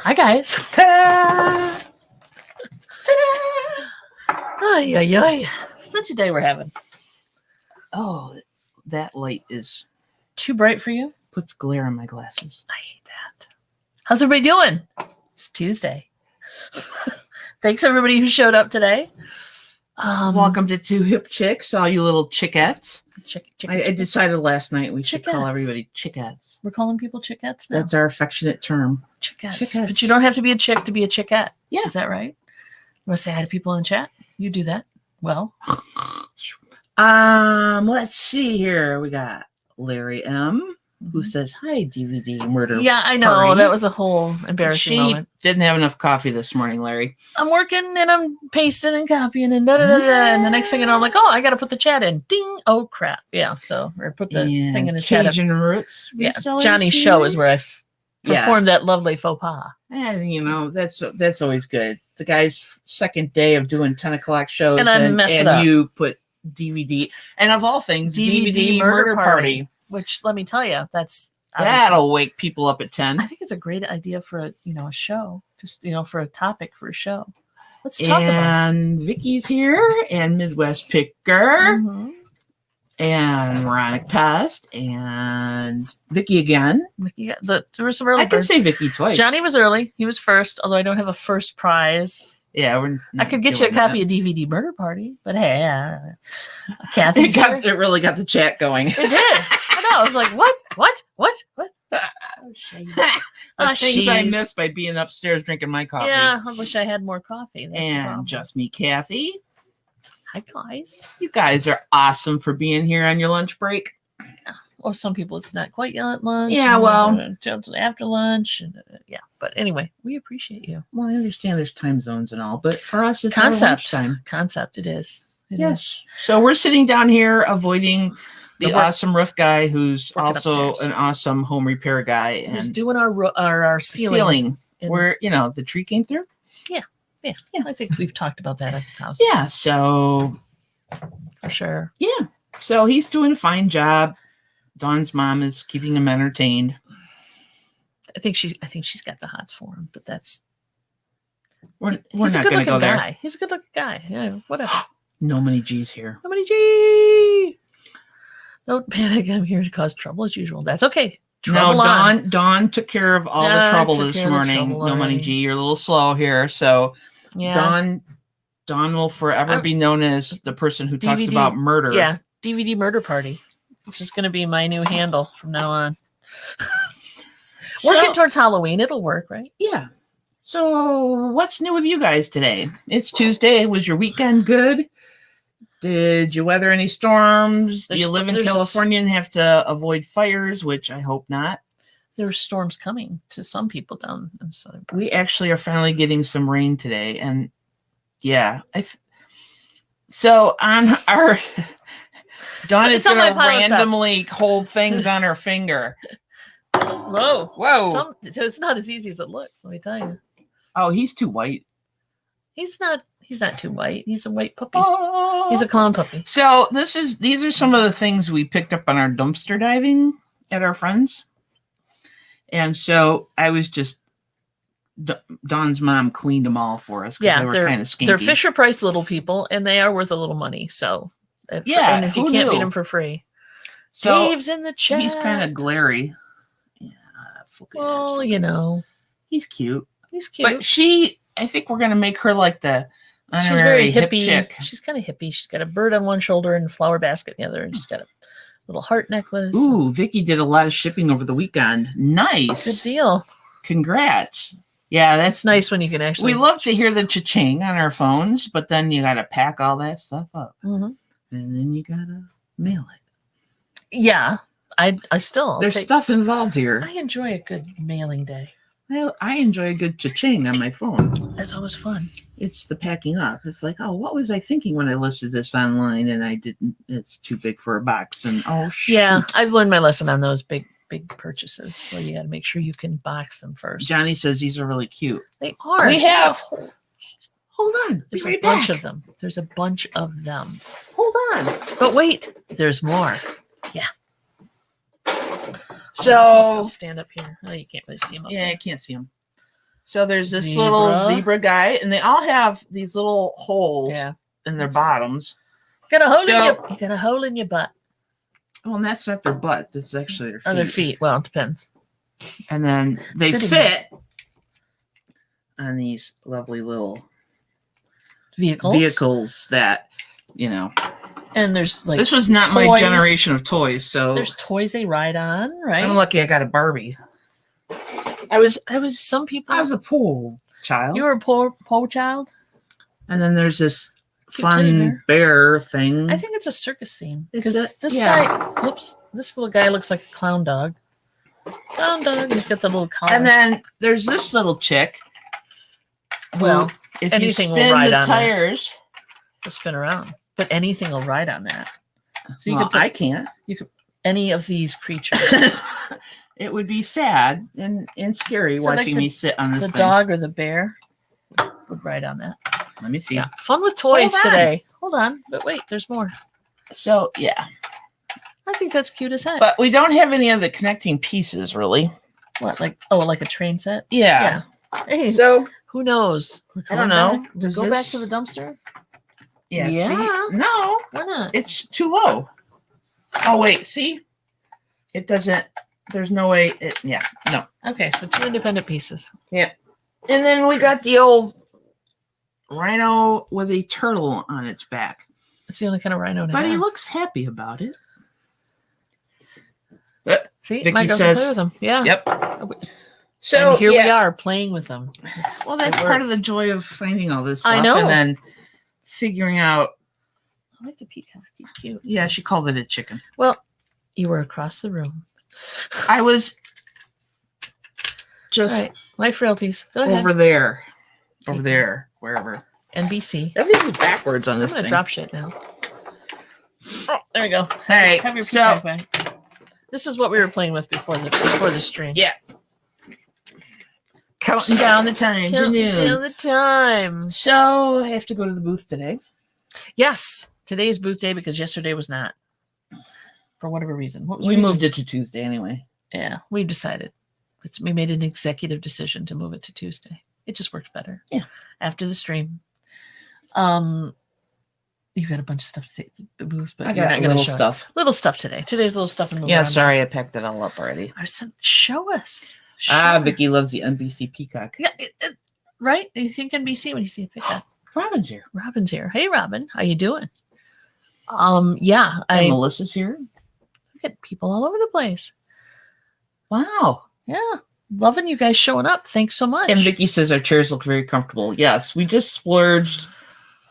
Hi, guys. Ta-da! Ta-da! Ay, ay, ay. Such a day we're having. Oh, that light is Too bright for you? puts glare on my glasses. I hate that. How's everybody doing? It's Tuesday. Thanks, everybody who showed up today. Welcome to Two Hip Chicks, all you little chickettes. I Chick. decided last night we should call Chickettes. everybody chickettes. We're calling people chickettes now. That's our affectionate term. Chickettes. Chickettes. But you don't have to be a chick to be a chickette. Yeah. Is that right? You want to say hi to people in the chat? You do that. Well. Let's see here. We got Larry M, who Mhm. says, hi, DVD murder. Yeah, I know. party. That was a whole embarrassing She moment. didn't have enough coffee this morning, Larry. I'm working and I'm pasting and copying and da-da-da-da. And the next thing you know, I'm like, oh, I got to put the chat in. Ding. Oh, crap. Yeah. So, or put the thing in the chat. Cajun Roots. Yeah. resellers Johnny's here. show is where I Yeah. performed that lovely faux pas. And, you know, that's always good. The guy's second day of doing 10 o'clock shows. And I mess it and up. you put DVD. And of all things, DVD Murder Party. Which, let me tell you, that's... That'll wake people up at 10. I think it's a great idea for a show. Just, for a topic for a show. Let's talk about it. And Vicky's here, and Midwest Picker, Mhm. and Moronic Pest, and Vicky again. There were some early I can birds. say Vicky twice. Johnny was early. He was first, although I don't have a first prize. Yeah, I could get you a copy of DVD Murder Party, but hey, Kathy's here. It really got the chat going. It did. I know. I was like, what? Oh, shame. The things I she's- missed by being upstairs drinking my coffee. Yeah, I wish I had more coffee. That's the And problem. just me, Kathy. Hi, guys. You guys are awesome for being here on your lunch break. Or some people, it's not quite yet at lunch. Yeah, and well- until after lunch. And, yeah, but anyway, we appreciate you. Well, I understand there's time zones and all, but for us, it's Concept. our lunchtime. Concept, it is. It is. Yes. So we're sitting down here avoiding the The work- awesome roof guy who's Working also upstairs. an awesome home repair guy. Who's And doing our ceiling. And- where, the tree came through. Yeah, I think we've talked about that at his house. Yeah. So, For sure. yeah. So he's doing a fine job. Dawn's mom is keeping him entertained. I think she's got the hots for him, but that's We're he's a not good going to looking go there. guy. He's a good looking guy. Yeah, whatever. No many G's here. Nobody G. Don't panic. I'm here to cause trouble as usual. That's okay. Trouble No, on. Dawn took care of all Yeah, the I trouble took this care of the morning. trouble No money already. G. You're a little slow here. So Yeah. Dawn will forever I'm- be known as the person who talks DVD about murder. Yeah. DVD Murder Party. This is going to be my new handle from now on. So- Working towards Halloween. It'll work, right? Yeah. So what's new with you guys today? It's Tuesday. Was your weekend good? Did you weather any storms? Do you There's- live in there's- California and have to avoid fires, which I hope not? There are storms coming to some people down in southern part. We actually are finally getting some rain today. And yeah, so on our... Dawn So is it's on going to my pile of stuff. randomly hold things on her finger. Whoa. Whoa. So it's not as easy as it looks, let me tell you. Oh, he's too white. He's not too white. He's a white puppy. Oh. He's a clown puppy. So these are some of the things we picked up on our dumpster diving at our friends. And so I was just Dawn's mom cleaned them all for us because Yeah, they were they're kind of skinky. They're Fisher Price little people, and they are worth a little money. So if you who can't beat knew? them for free, So Dave's in the chat. he's kind of glary. Yeah, well, he's cute. he's cute. But I think we're gonna make her like the She's honorary very hip hippie. chick. She's kind of hippie. She's got a bird on one shoulder and a flower basket in the other, and she's got a little heart necklace. Ooh, Vicky did a lot of shipping over the weekend. Nice. Good deal. Congrats. Yeah, It's that's nice when you can actually. we love to hear the cha-ching on our phones, but then you gotta pack all that stuff up. Mhm. And then you gotta mail it. Yeah, I still. There's stuff involved here. I enjoy a good mailing day. I enjoy a good cha-ching on my phone. That's always fun. It's the packing up. It's like, oh, what was I thinking when I listed this online and I didn't? It's too big for a box. And oh, shoot. Yeah, I've learned my lesson on those big purchases where you got to make sure you can box them first. Johnny says these are really cute. They are. We have. Hold on. There's Be a right bunch back. of them. There's a bunch of them. Hold on. But wait, there's more. So I'll stand up here. Oh, you can't really see them. Up yeah, I there. can't see them. So there's this little zebra guy, and they all have these little holes in their bottoms. You got a hole in your butt. Well, and that's not their butt. That's actually their feet. Oh, their feet. Well, it depends. And then they fit on these lovely little vehicles that, you know. And there's like this was not my generation of toys, so there's toys they ride on, right? I'm lucky I got a Barbie. I was a poor child. You were a poor child? And then there's this fun bear thing. I think it's a circus theme. Because this little guy looks like a clown dog. Clown dog. He's got the little collar. And then there's this little chick. Well, if anything you spin will ride the on tires, will spin around. But anything will ride on that. So you I can't. You could any of these creatures. It would be sad and scary watching me sit on this. The dog or the bear would ride on that. Let me see. Yeah, fun with toys today. Hold on, but wait, there's more. So yeah, I think that's cute as heck. But we don't have any of the connecting pieces, really. What, like like a train set? Yeah. Hey, so who knows? I don't know. Go back to the dumpster. Yeah. See? No. Why not? It's too low. Oh wait, see? It doesn't. There's no way. No. Okay, so 2 independent pieces. Yeah. And then we got the old rhino with a turtle on its back. It's the only kind of rhino now. But he looks happy about it. See, Vicky my girls says, play with them. Yeah. Yep. So and here we are playing with them. That's part of the joy of finding all this stuff. I know. And then figuring out. I like the peacock. He's cute. Yeah, she called it a chicken. Well, you were across the room. I was just my frailties. Go ahead. Over there, wherever. NBC. Everything's backwards on this I'm gonna thing. drop shit now. Oh, there we go. All right. Have your peacock back. This is what we were playing with before the stream. Yeah. Counting down the time to noon. Down the time. So I have to go to the booth today. Yes, today's booth day because yesterday was not. For whatever reason. What was we moved it to Tuesday anyway. Yeah, we've decided. We made an executive decision to move it to Tuesday. It just worked better. Yeah. After the stream. You got a bunch of stuff to take to the booth, but I got little stuff. Little stuff today. Today's little stuff and yeah, sorry, I packed it all up already. Show us. Vicky loves the NBC peacock. Yeah, right? You think NBC when you see a peacock. Robin's here. Robin's here. Hey, Robin, how you doing? Yeah, and Melissa's here. Get people all over the place. Wow. Yeah. Loving you guys showing up. Thanks so much. And Vicky says our chairs look very comfortable. Yes, we just splurged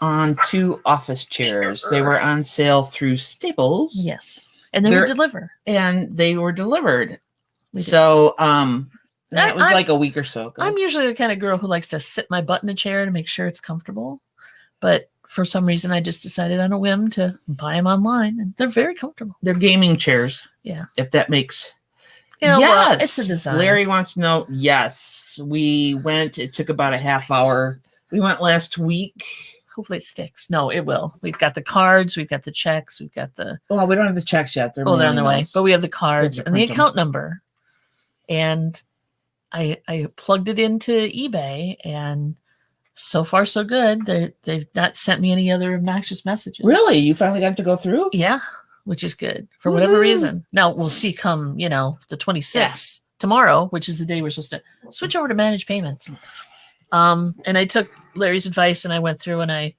on 2 office chairs. They were on sale through Staples. Yes. And they were delivered. And they were delivered. So that was like a week or so ago. I'm usually the kind of girl who likes to sit my butt in a chair to make sure it's comfortable. But for some reason, I just decided on a whim to buy them online, and they're very comfortable. They're gaming chairs. Yeah. If that makes... Yeah, yes. Well, it's a design. Larry wants to know, yes. We went. It took about a half hour. We went last week. Hopefully it sticks. No, it will. We've got the cards. We've got the checks. We've got the... Well, we don't have the checks yet. They're on the way. But we have the cards and the account number. And I plugged it into eBay, and so far so good. They've not sent me any other obnoxious messages. Really? You finally got to go through? Yeah, which is good for whatever reason. Now we'll see come, the 26th tomorrow, which is the day we're supposed to switch over to managed payments. And I took Larry's advice and I went through and I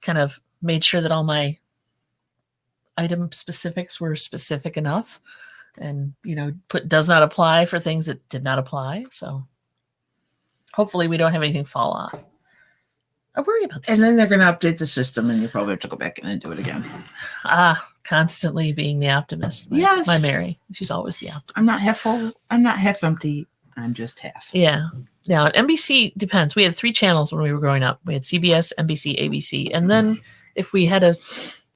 kind of made sure that all my item specifics were specific enough. And, put does not apply for things that did not apply. So hopefully we don't have anything fall off. I worry about this. And then they're going to update the system and you probably have to go back in and do it again. Constantly being the optimist. My Mary. She's always the optimist. I'm not half full. I'm not half empty. I'm just half. Yeah. Now, NBC depends. We had 3 channels when we were growing up. We had CBS, NBC, ABC. And then if we had a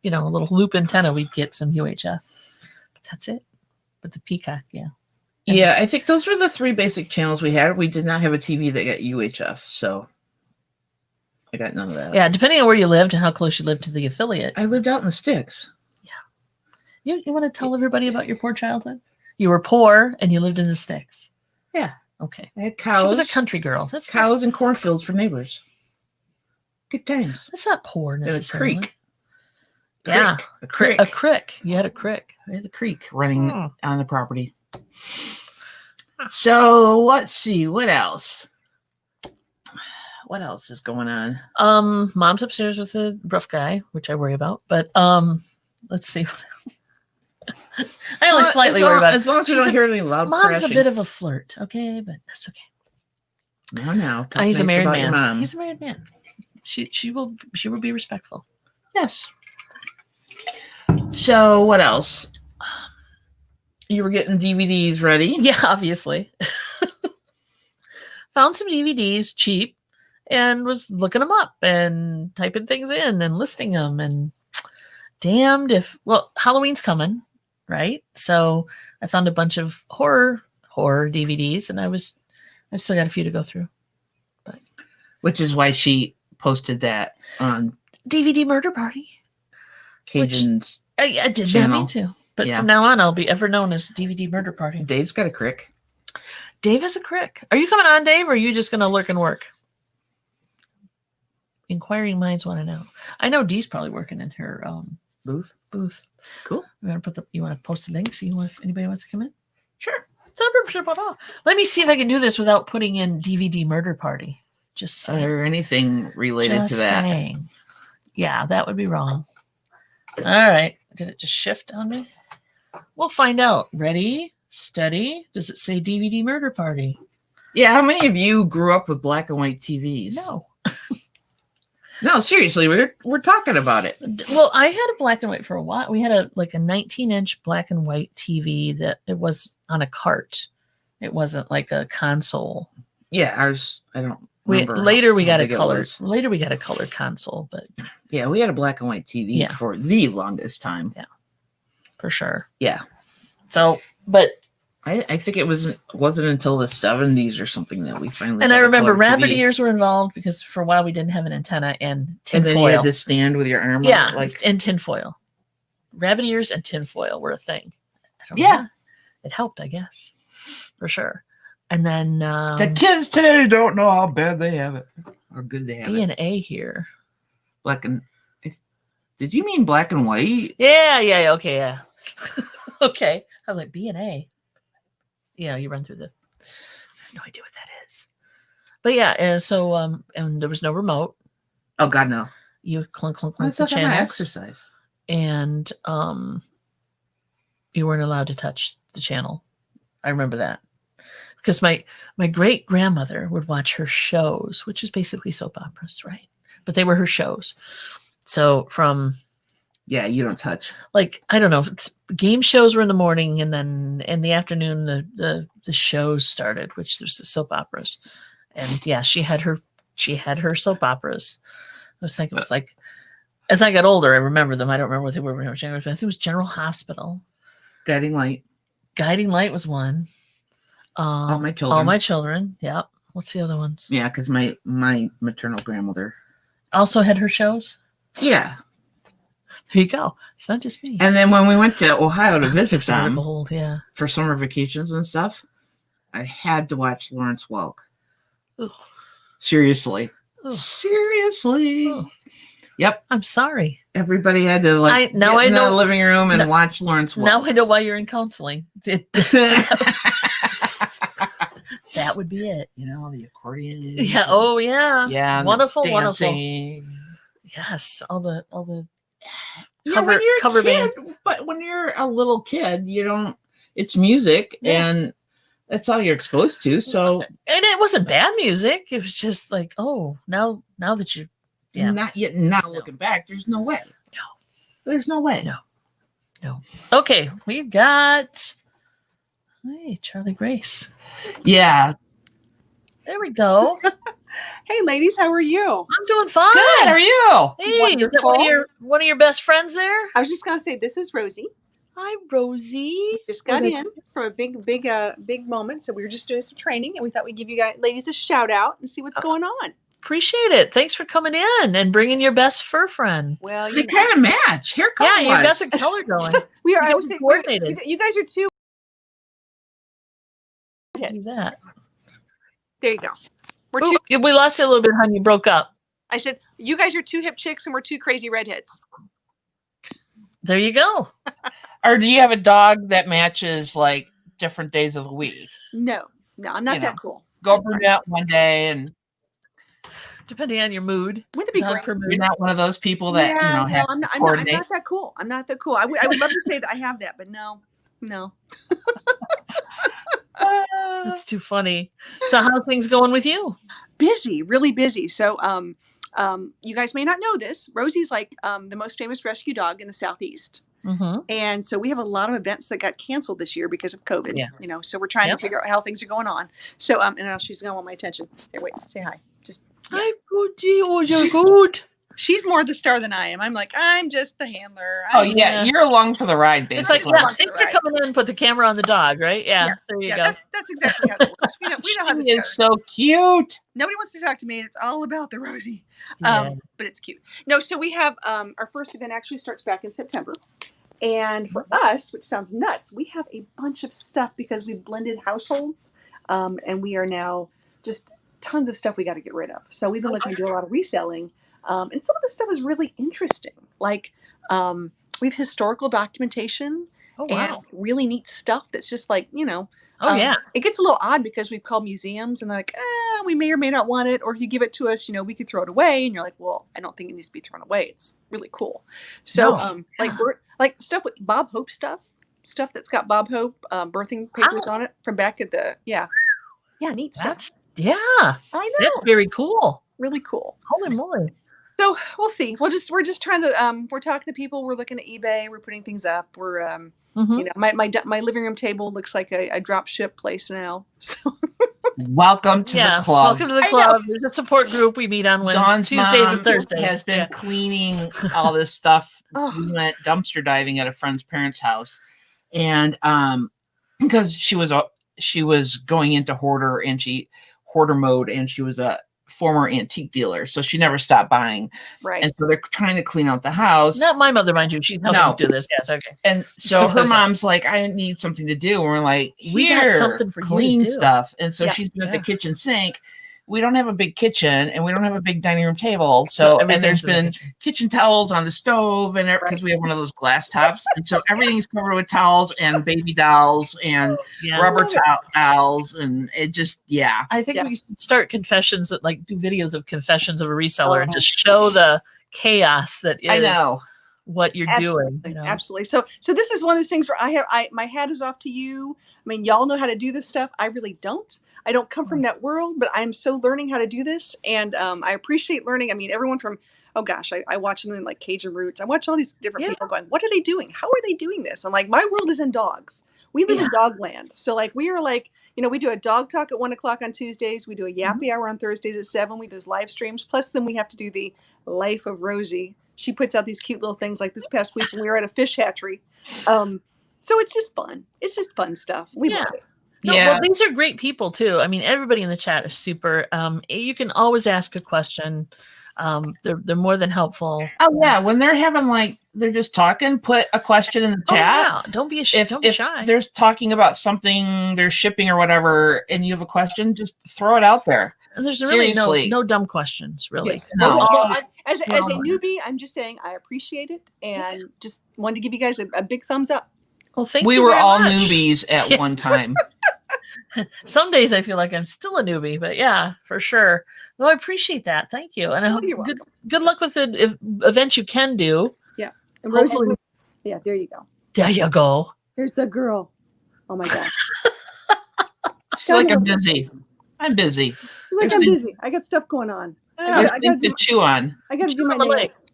little loop antenna, we'd get some UHF. But that's it. But the Peacock, yeah. Yeah, I think those were the 3 basic channels we had. We did not have a TV that got UHF, so I got none of that. Yeah, depending on where you lived and how close you lived to the affiliate. I lived out in the sticks. Yeah. You want to tell everybody about your poor childhood? You were poor and you lived in the sticks. Yeah. Okay. I had She cows. was a country girl. That's Cows and cornfields for neighbors. Good times. That's not poor And a necessarily. creek. Yeah. A creek. A crick. You had a crick. We had a creek running Hmm. on the property. So let's see. What else? What else is going on? Mom's upstairs with a rough guy, which I worry about. But let's see. I only slightly worry about it. As long as we She's don't hear any loud Mom's crashing. a bit of a flirt, okay, but that's okay. No. Talk He's a nice married about your man. mom. He's a married man. She will be respectful. Yes. So what else? You were getting DVDs ready? Yeah, obviously. Found some DVDs cheap and was looking them up and typing things in and listing them, and damned if Halloween's coming, right? So I found a bunch of horror DVDs, and I've still got a few to go through. But which is why she posted that on DVD Murder Party. Cajun's. I did channel. not mean to, but Yeah. from now on, I'll be ever known as DVD Murder Party. Dave's got a crick. Dave has a crick. Are you coming on, Dave, or are you just going to lurk and work? Inquiring minds want to know. I know Dee's probably working in her Booth. Cool. You want to post a link? See if anybody wants to come in? Sure. Let me see if I can do this without putting in DVD Murder Party. Just saying. Or anything related to that. Saying. Yeah, that would be wrong. All right. Did it just shift on me? We'll find out. Ready? Steady. Does it say DVD Murder Party? Yeah, how many of you grew up with black and white TVs? No. No, seriously, we're talking about it. Well, I had a black and white for a while. We had a 19-inch black and white TV that it was on a cart. It wasn't like a console. Yeah, ours. I don't. Later we got a color. Later we got a color console, but yeah, we had a black and white TV for the longest time. Yeah, for sure. Yeah. So, but I think it wasn't until the 70s or something that we finally. And I remember rabbit ears were involved because for a while we didn't have an antenna and tinfoil. And then you had to stand with your arm. Yeah, like and tinfoil. Rabbit ears and tinfoil were a thing. I don't know. It helped, I guess, for sure. And then the kids today don't know how bad they have it or good they have it. B and A here. Black and. Did you mean black and white? Yeah. Okay, yeah. Okay. I'm like B and A. Yeah, you run through I have no idea what that is. But yeah, and so and there was no remote. Oh God, no. You clunk the channels. Exercise. And you weren't allowed to touch the channel. I remember that. Because my great grandmother would watch her shows, which is basically soap operas, right? But they were her shows. So from you don't touch. Like, I don't know, game shows were in the morning, and then in the afternoon the shows started, which there's the soap operas. And yeah, she had her soap operas. I was thinking it was like, as I got older, I remember them. I don't remember what they were when I was younger, but I think it was General Hospital. Guiding Light was one. All My Children. All My Children. Yeah. What's the other ones? Yeah, because my maternal grandmother also had her shows. Yeah. There you go. It's not just me. And then when we went to Ohio to visit them for summer vacations and stuff, I had to watch Lawrence Welk. Ugh. Seriously. Ugh. Seriously. Ugh. Yep. I'm sorry. Everybody had to get in the living room and watch Lawrence Welk. Now I know why you're in counseling. That would be it. You know, the accordion. Yeah. Oh, yeah. Yeah. Wonderful. Yes. All the cover band. But when you're a little kid, you don't. It's music, and that's all you're exposed to. So, and it wasn't bad music. It was just like, oh, now that you, not yet. Now looking back, there's no way. No, there's no way. No. Okay, we've got. Hey, Charlie Grace. Yeah. There we go. Hey, ladies, how are you? I'm doing fine. Good. How are you? Hey, Wonderful. Is that one of your best friends there? I was just gonna say this is Rosie. Hi, Rosie. Just got in for a big moment, so we were just doing some training, and we thought we'd give you ladies a shout out and see what's going on. Appreciate it. Thanks for coming in and bringing your best fur friend. Well, they kind of match. Hair color. Yeah, you got the color going. We are. I was would say coordinated. you guys are two. Do that. There you go. We're Ooh, two. we lost you a little bit, honey. You broke up. I said, you guys are 2 hip chicks and we're 2 crazy redheads. There you go. Or do you have a dog that matches like different days of the week? No, I'm not You that know, cool. Go brunette one day, and Depending on your mood. Wouldn't it be Dog great? per mood. you're not one of those people that Yeah, have no, to I'm coordinate. not that cool. I'm not that cool. I would love to say that I have that, but no. That's too funny. So how are things going with you? Busy, really busy. So, you guys may not know this. Rosie's like the most famous rescue dog in the Southeast. Mm-hmm. And so we have a lot of events that got canceled this year because of COVID. Yeah. You know, so we're trying to figure out how things are going on. So, and now she's gonna want my attention. Here, wait, say hi. Just Hi, Booty. Oh, you're good. she's more the star than I am. I'm like, I'm just the handler. Oh yeah, you're along for the ride, basically. It's like, yeah, thanks for coming in and put the camera on the dog, right? Yeah, there you go. That's exactly how it works. We know how this She goes. is so cute. Nobody wants to talk to me. It's all about the Rosie. Yeah. But it's cute. No, so we have our first event actually starts back in September. And for us, which sounds nuts, we have a bunch of stuff because we've blended households. And we are now just tons of stuff we got to get rid of. So we've been looking to do a lot of reselling. And some of the stuff is really interesting. Like we have historical documentation and really neat stuff that's just like, you know. It gets a little odd because we've called museums and they're like, we may or may not want it. Or if you give it to us, you know, we could throw it away. And you're like, well, I don't think it needs to be thrown away. It's really cool. So like stuff with Bob Hope stuff that's got Bob Hope birthing papers on it from back at the, neat stuff. I know. That's very cool. Really cool. Holy moly. So we'll see. We're just trying to, we're talking to people. We're looking at eBay. We're putting things up. We're, you know, my living room table looks like a drop ship place now. So welcome to the club. Welcome to the club. There's a support group we meet on Tuesdays and Thursdays. Has been cleaning all this stuff. We went dumpster diving at a friend's parents' house, and because she was going into hoarder mode, and she was a former antique dealer, so she never stopped buying. Right. And so they're trying to clean out the house. Not my mother, mind you. She's helping do this. Yes, okay. And so her mom's like, I need something to do. And we're like, we got something for clean stuff. And so she's been at the kitchen sink. We don't have a big kitchen and we don't have a big dining room table. So and there's been kitchen towels on the stove and because we have one of those glass tops. And so everything's covered with towels and baby dolls and rubber towels. And it just, I think we should start confessions that like do videos of confessions of a reseller and just show the chaos that is what you're doing. You know? Absolutely. So this is one of those things where my hat is off to you. I mean, y'all know how to do this stuff. I really don't. I don't come from that world, but I'm so learning how to do this. And I appreciate learning. I mean, everyone from, I watch them in like Cajun Roots. I watch all these different people going, what are they doing? How are they doing this? I'm like, my world is in dogs. We live in dog land. So like, we are like, you know, we do a dog talk at 1:00 on Tuesdays. We do a yappy hour on Thursdays at 7. We do those live streams. Plus then we have to do the life of Rosie. She puts out these cute little things like this past week when we were at a fish hatchery. So it's just fun. It's just fun stuff. We love it. No, well, these are great people too. I mean, everybody in the chat is super. You can always ask a question. They're more than helpful. Oh yeah, when they're having they're just talking, put a question in the chat. Yeah. Don't be shy. If they're talking about something they're shipping or whatever, and you have a question, just throw it out there. And there's really no dumb questions, really. Yes. Well, as a newbie, I'm just saying I appreciate it and just wanted to give you guys a big thumbs up. Well, thank you. We were all much. newbies at one time. Some days I feel like I'm still a newbie, but yeah, for sure. Well, I appreciate that. Thank you. And I hope good luck with the event you can do. Yeah. And hopefully. Yeah, there you go. There you go. Here's the girl. Oh my God. She's like, I'm busy. I'm busy. She's like, I'm busy. I got stuff going on. I got to chew on. I got to do my nails.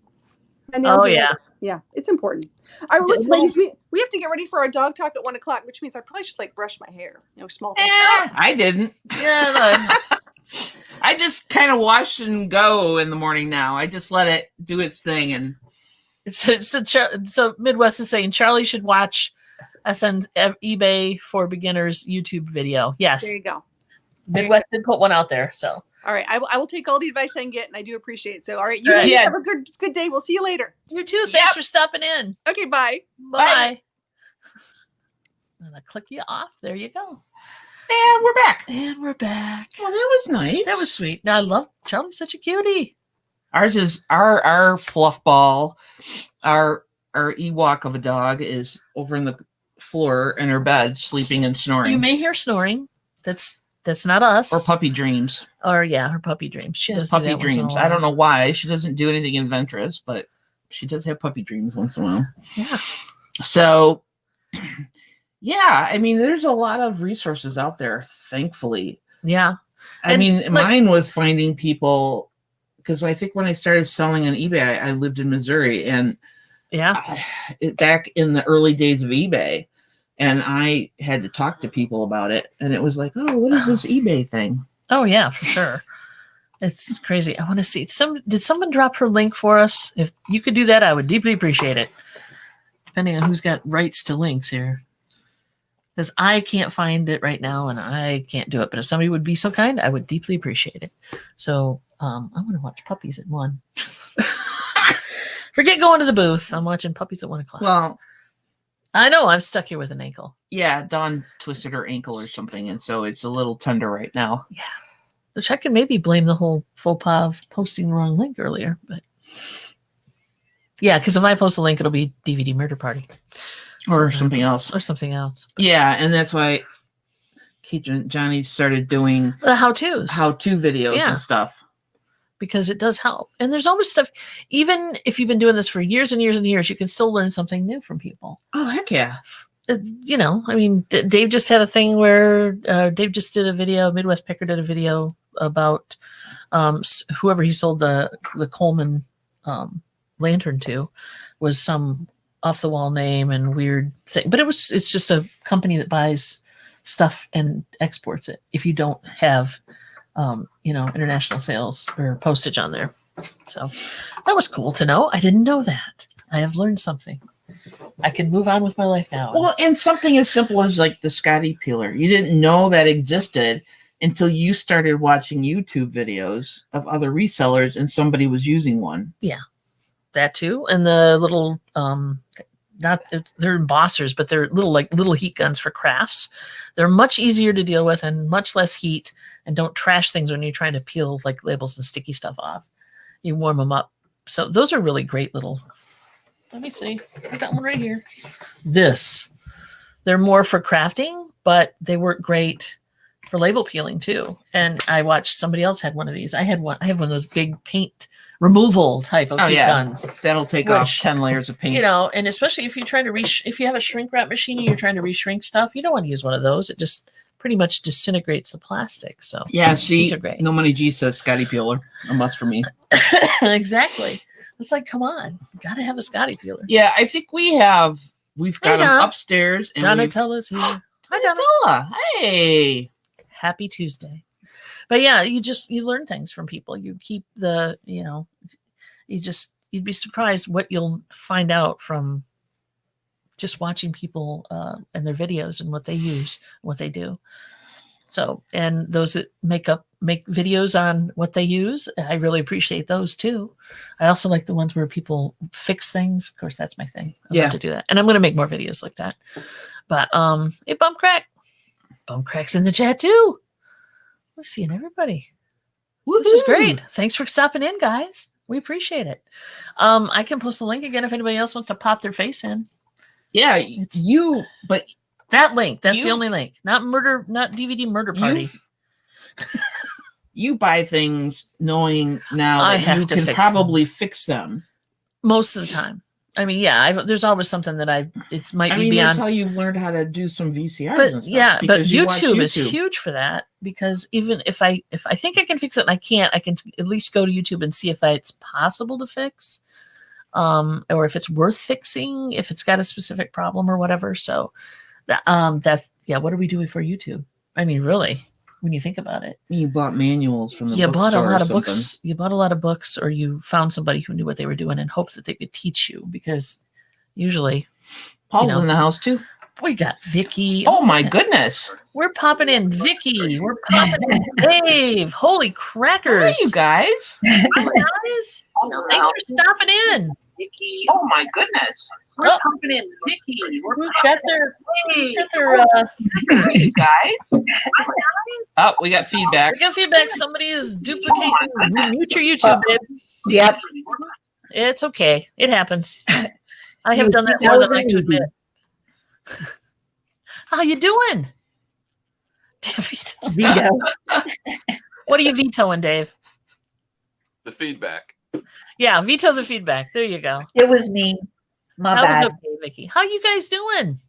Yeah, it's important. All right, well, listen, ladies, we have to get ready for our dog talk at 1:00, which means I probably should brush my hair. You know, small things. I didn't. Yeah, I just kind of wash and go in the morning now. I just let it do its thing. And so Midwest is saying Charlie should watch SN's eBay for Beginners YouTube video. Yes, there you go. Midwest did put one out there. So all right, I will take all the advice I can get, and I do appreciate it. So all right, you guys have a good day. We'll see you later. You too. Thanks for stopping in. Okay, bye. Bye. I'm gonna click you off. There you go. And we're back. And we're back. Well, that was nice. That was sweet. Now I love Charlie's such a cutie. Ours is our fluff ball, our Ewok of a dog is over in the floor in her bed, sleeping and snoring. You may hear snoring. That's not us. Or puppy dreams. Or yeah, her puppy dreams. She has does do puppy that once in a dreams. while. I don't know why. She doesn't do anything adventurous, but she does have puppy dreams once in a while. Yeah. So, yeah, I mean, there's a lot of resources out there, thankfully. Yeah. I mean, mine was finding people, because I think when I started selling on eBay, I lived in Missouri, and back in the early days of eBay, and I had to talk to people about it, and it was like, oh, what is this eBay thing? Oh yeah, for sure. It's crazy. I want to see. Did someone drop her link for us? If you could do that, I would deeply appreciate it. Depending on who's got rights to links here. Because I can't find it right now and I can't do it. But if somebody would be so kind, I would deeply appreciate it. So I want to watch Puppies at 1. Forget going to the booth. I'm watching Puppies at 1 o'clock. Well, I know I'm stuck here with an ankle. Yeah, Dawn twisted her ankle or something, and so it's a little tender right now. Yeah. Which I can maybe blame the whole faux pas of posting the wrong link earlier. But yeah, because if I post a link, it'll be DVD Murder Party. Or something else. Or something else. Yeah, and that's why Johnny started doing the how-to videos and stuff. Because it does help. And there's always stuff, even if you've been doing this for years and years and years, you can still learn something new from people. Oh, heck yeah. You know, I mean, Dave just had a thing where Dave just did a video, Midwest Picker did a video about whoever he sold the Coleman lantern to was some off-the-wall name and weird thing. But it's just a company that buys stuff and exports it if you don't have international sales or postage on there. So that was cool to know. I didn't know that. I have learned something. I can move on with my life now. Well, and something as simple as like the Scotty peeler. You didn't know that existed until you started watching YouTube videos of other resellers and somebody was using one. Yeah, that too. And the little, they're embossers, but they're little heat guns for crafts. They're much easier to deal with and much less heat, and don't trash things when you're trying to peel like labels and sticky stuff off. You warm them up. So those are really great little. Let me see. I got one right here. They're more for crafting, but they work great for label peeling too. And I watched somebody else had one of these. I have one of those big paint removal type of heat guns. That'll take off 10 layers of paint. You know, and especially if you're trying to if you have a shrink wrap machine and you're trying to reshrink stuff, you don't want to use one of those. It just pretty much disintegrates the plastic. So yeah, see, these are great. No Money G says Scotty peeler. A must for me. Exactly. It's like, come on, gotta have a Scotty peeler. Yeah, I think we've got them upstairs. And Donatella's here. Hi, Donatella. Hey. Happy Tuesday. But yeah, you learn things from people. You keep you'd be surprised what you'll find out from just watching people and their videos and what they use, what they do. So, and those that make videos on what they use, I really appreciate those too. I also like the ones where people fix things. Of course, that's my thing. I love to do that. And I'm going to make more videos like that. But hey, Bump Crack's in the chat too. We're seeing everybody. Woo-hoo. This is great. Thanks for stopping in, guys. We appreciate it. I can post the link again if anybody else wants to pop their face in. Yeah, but that link, that's the only link. Not DVD Murder Party. You buy things knowing now that you can probably fix them. Most of the time. I mean, yeah, there's always something that might be beyond. That's how you've learned how to do some VCRs and stuff. Yeah, but YouTube is huge for that, because even if I think I can fix it and I can't, I can at least go to YouTube and see if it's possible to fix, or if it's worth fixing, if it's got a specific problem or whatever. So that's what are we doing for YouTube? I mean, really, when you think about it. You bought manuals from the bookstore. You bought a lot of books, or you found somebody who knew what they were doing and hoped that they could teach you, because usually Paul's in the house too. We got Vicky. Oh my goodness. We're popping in Vicky. We're popping in Dave. Holy crackers. Hi, you guys. Hi, guys. Thanks for stopping in. Vicky. Oh my goodness. We're popping in Vicky. Who's got their you guys? Oh, we got feedback. We got feedback. Somebody is duplicating. Mute your YouTube, babe. Yep. It's okay. It happens. I have You done that think I more was than I an could idiot. admit. How you doing? Veto. What are you vetoing, Dave? The feedback. Yeah, veto the feedback. There you go. It was me. My That bad. was okay, Vicky. How you guys doing?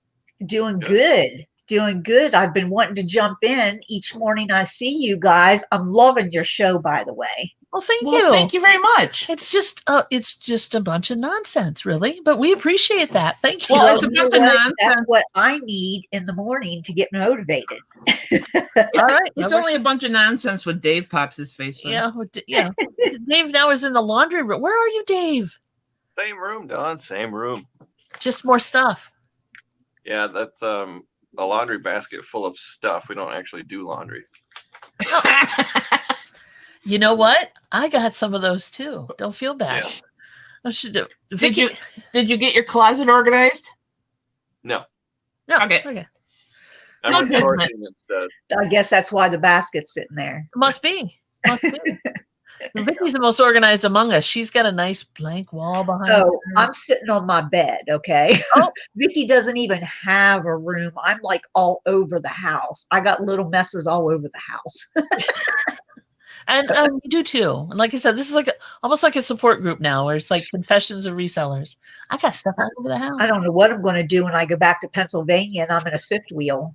Doing good. Doing good. I've been wanting to jump in each morning. I see you guys. I'm loving your show, by the way. Well, thank Well, you. thank you very much. It's just a bunch of nonsense, really. But we appreciate that. Thank you. Well, it's a You know bunch of what? nonsense. That's what I need in the morning to get motivated. All right. It's only a bunch of nonsense when Dave pops his face in. Yeah. Dave now is in the laundry room. Where are you, Dave? Same room, Don. Same room. Just more stuff. Yeah, that's a laundry basket full of stuff. We don't actually do laundry. You know what? I got some of those too. Don't feel bad. Yeah. I should do. Did Vicky, you get your closet organized? No. no. Okay. I'm No resourcing judgment. instead. I guess that's why the basket's sitting there. Must be. Vicky's the most organized among us. She's got a nice blank wall behind Oh, her. I'm sitting on my bed, okay? Oh. Vicky doesn't even have a room. I'm like all over the house. I got little messes all over the house. And you do too. And like I said, this is like almost like a support group now, where it's like confessions of resellers. I got stuff all over the house. I don't know what I'm going to do when I go back to Pennsylvania and I'm in a fifth wheel.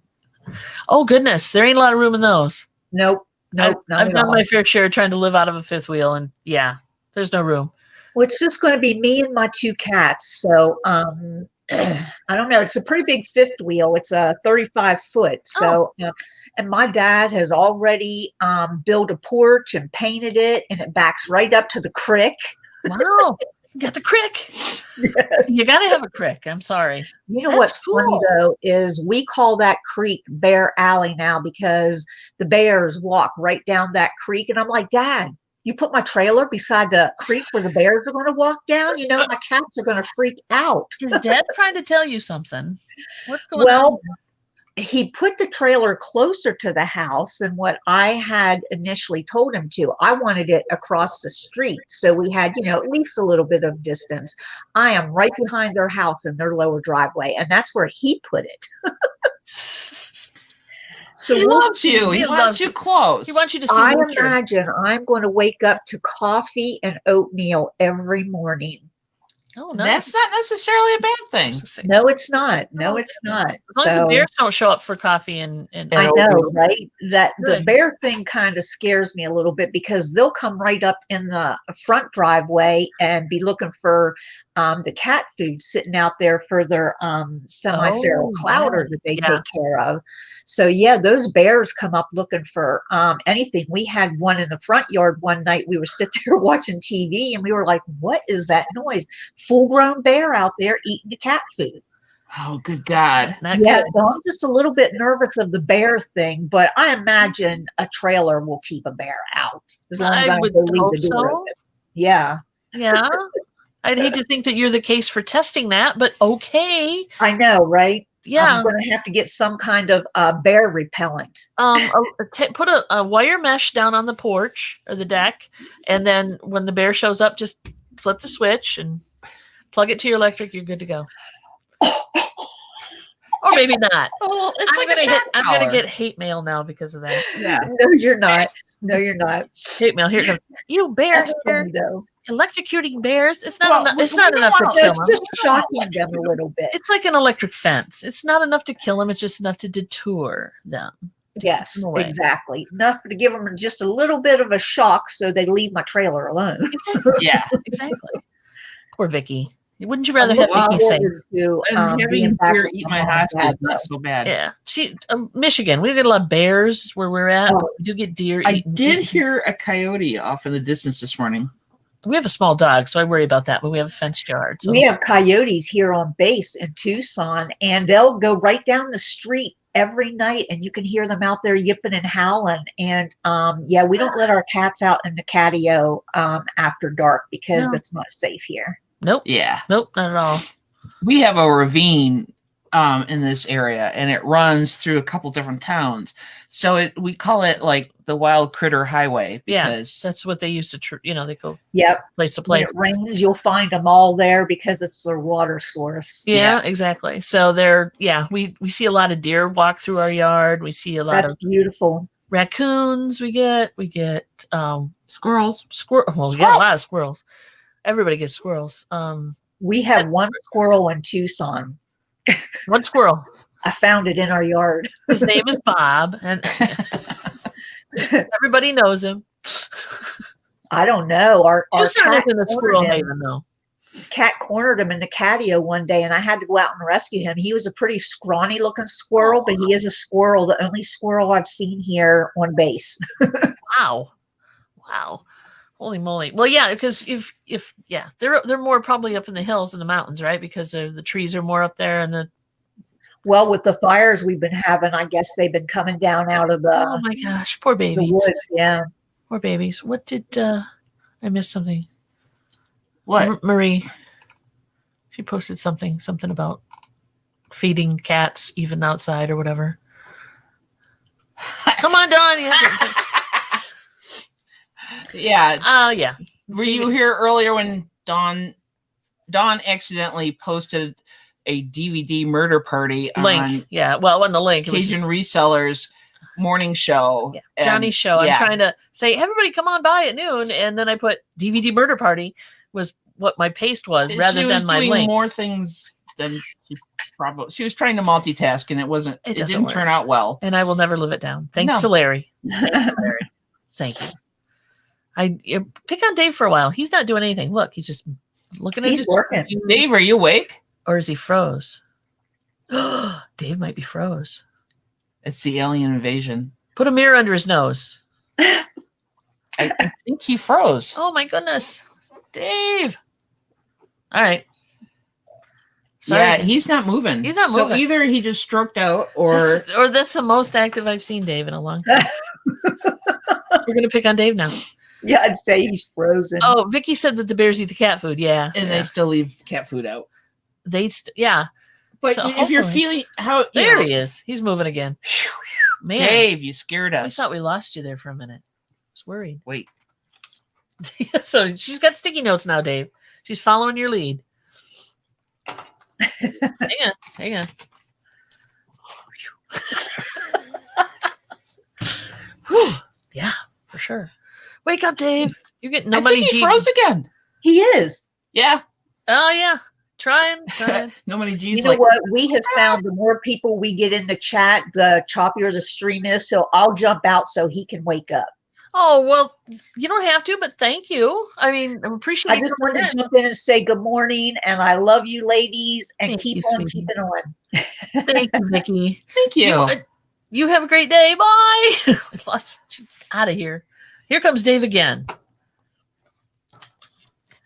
Oh goodness, there ain't a lot of room in those. Nope. Not I've at done all. my fair share trying to live out of a fifth wheel, and yeah, there's no room. Well, it's just going to be me and my two cats. So I don't know. It's a pretty big fifth wheel. It's a 35 foot. So, and my dad has already built a porch and painted it, and it backs right up to the creek. Wow, you got the crick. Yes. You got to have a crick. I'm sorry. You know That's what's funny cool. though is we call that creek Bear Alley now because the bears walk right down that creek, and I'm like, Dad, you put my trailer beside the creek where the bears are going to walk down. You know, my cats are going to freak out. Is Dad trying to tell you something? What's going on? Well, he put the trailer closer to the house than what I had initially told him to. I wanted it across the street. So we had, you know, at least a little bit of distance. I am right behind their house in their lower driveway, and that's where he put it. So He loves you. He He loves wants you close. He wants you to see I nature. imagine I'm going to wake up to coffee and oatmeal every morning. Oh, nice. That's not necessarily a bad thing. No, it's not. No, it's not. As long as the So- bears don't show up for coffee and I know, right? That the Good. bear thing kind of scares me a little bit because they'll come right up in the front driveway and be looking for the cat food sitting out there for their semi-feral Oh, clouder that they yeah. take care of. So yeah, those bears come up looking for anything. We had one in the front yard one night. We were sitting there watching TV and we were like, what is that noise? Full-grown bear out there eating the cat food. Oh, good God. not Yeah, good. so I'm just a little bit nervous of the bear thing, but I imagine a trailer will keep a bear out as long as I I would don't leave hope the door so. open. Yeah, Yeah. I'd hate to think that you're the case for testing that, but okay. I know, right? Yeah. I'm going to have to get some kind of bear repellent. Put a wire mesh down on the porch or the deck, and then when the bear shows up, just flip the switch and plug it to your electric. You're good to go. Or maybe not. Oh, it's like a shock I'm gonna collar. get hate mail now because of that. Yeah. No, you're not. No, you're not. Hate mail. Here it comes. You bear That's hater, funny, though. electrocuting bears. It's not Well, enough. It's we not don't enough to wanna- kill It's them. just shocking them a little bit. It's like an electric fence. It's not enough to kill them. It's just enough to deter them. Yes, them away. exactly. Enough to give them just a little bit of a shock so they leave my trailer alone. Exactly. Yeah. Exactly. Poor Vicky. Wouldn't you rather have I'm Vicky looking safe? forward to, And being having back beer with eat my my mom and hostage dad, is not though. so bad. Yeah. Michigan. We get a lot of bears where we're at. Oh. We do get deer. I eaten- did hear a coyote off in the distance this morning. We have a small dog, so I worry about that. But we have a fenced yard. So. We have coyotes here on base in Tucson, and they'll go right down the street every night, and you can hear them out there yipping and howling. And yeah, we don't let our cats out in the catio after dark because No. it's not safe here. Nope. Yeah. Nope. Not at all. We have a ravine in this area, and it runs through a couple different towns. So we call it like the Wild Critter Highway because that's what they used to. They go Yep. place to When place. it rains, you'll find them all there because it's their water source. Yeah, exactly. So we see a lot of deer walk through our yard. We see a lot That's of beautiful. raccoons. We get squirrels. Well, yeah, a lot of squirrels. Everybody gets squirrels. We have one squirrel in Tucson. One squirrel. I found it in our yard. His name is Bob, and everybody knows him. I don't know. Our Tucson cat isn't a squirrel cornered him. haven, though. Cat cornered him in the catio one day, and I had to go out and rescue him. He was a pretty scrawny looking squirrel, but he is a squirrel, the only squirrel I've seen here on base. Wow. Holy moly. Well, yeah, because if they're more probably up in the hills and the mountains, right? Because the trees are more up there and Well, with the fires we've been having, I guess they've been coming down out of oh my gosh, poor the babies. woods. Yeah. Poor babies. What did I missed something? What? Marie. She posted something about feeding cats even outside or whatever. Come on, Dawn. Yeah. Yeah. Were you here earlier when Dawn accidentally posted a DVD murder party Link? on Yeah. Well, on the link, Cajun Resellers morning show? Yeah. Johnny's show. I'm trying to say, everybody come on by at noon, and then I put DVD murder party was what my paste was rather than my link. More things than she was trying to multitask, and it didn't turn out well. And I will never live it down. Thanks to Larry. Thank you. I pick on Dave for a while. He's not doing anything. Look, he's just looking at his working. Dave, are you awake? Or is he froze? Dave might be froze. It's the alien invasion. Put a mirror under his nose. I think he froze. Oh my goodness. Dave. All right. Sorry. Yeah, he's not moving. He's not moving. So either he just stroked out or that's the most active I've seen Dave in a long time. We're going to pick on Dave now. Yeah, I'd say he's frozen. Oh, Vicky said that the bears eat the cat food. Yeah. And they still leave cat food out. Yeah. But So if you're feeling how there he is. He's moving again. Man. Dave, you scared us. I thought we lost you there for a minute. I was worried. Wait. So she's got sticky notes now, Dave. She's following your lead. Hang on. Whew. Yeah, for sure. Wake up, Dave. You're getting no money. He froze again. He is. Yeah. Oh yeah. Trying. No money G's. You know what? We have found the more people we get in the chat, the choppier the stream is. So I'll jump out so he can wake up. Oh, well, you don't have to, but thank you. I mean, I appreciate I just wanted to jump in and say good morning, and I love you ladies, and keep on keeping on. Thank you, Vicky. Thank you. You have a great day. Bye. I lost out of here. Here comes Dave again.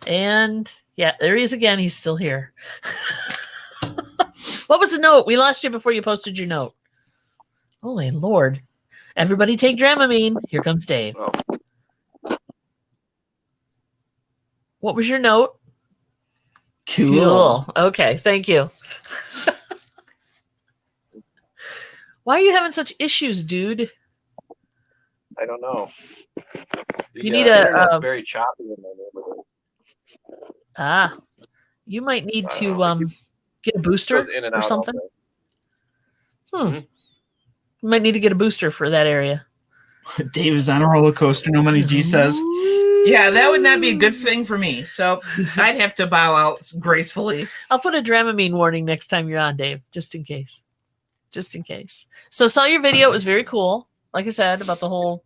And yeah, there he is again. He's still here. What was the note? We lost you before you posted your note. Holy Lord. Everybody take Dramamine. Here comes Dave. Oh. What was your note? Cool. Okay, thank you. Why are you having such issues, dude? I don't know. You need a internet's very choppy in my neighborhood. You might need to get a booster Goes in and or out all something. day. You might need to get a booster for that area. Dave is on a roller coaster. No money G says. Yeah, that would not be a good thing for me. So I'd have to bow out gracefully. I'll put a Dramamine warning next time you're on, Dave, just in case. Just in case. So saw your video. It was very cool. Like I said, about the whole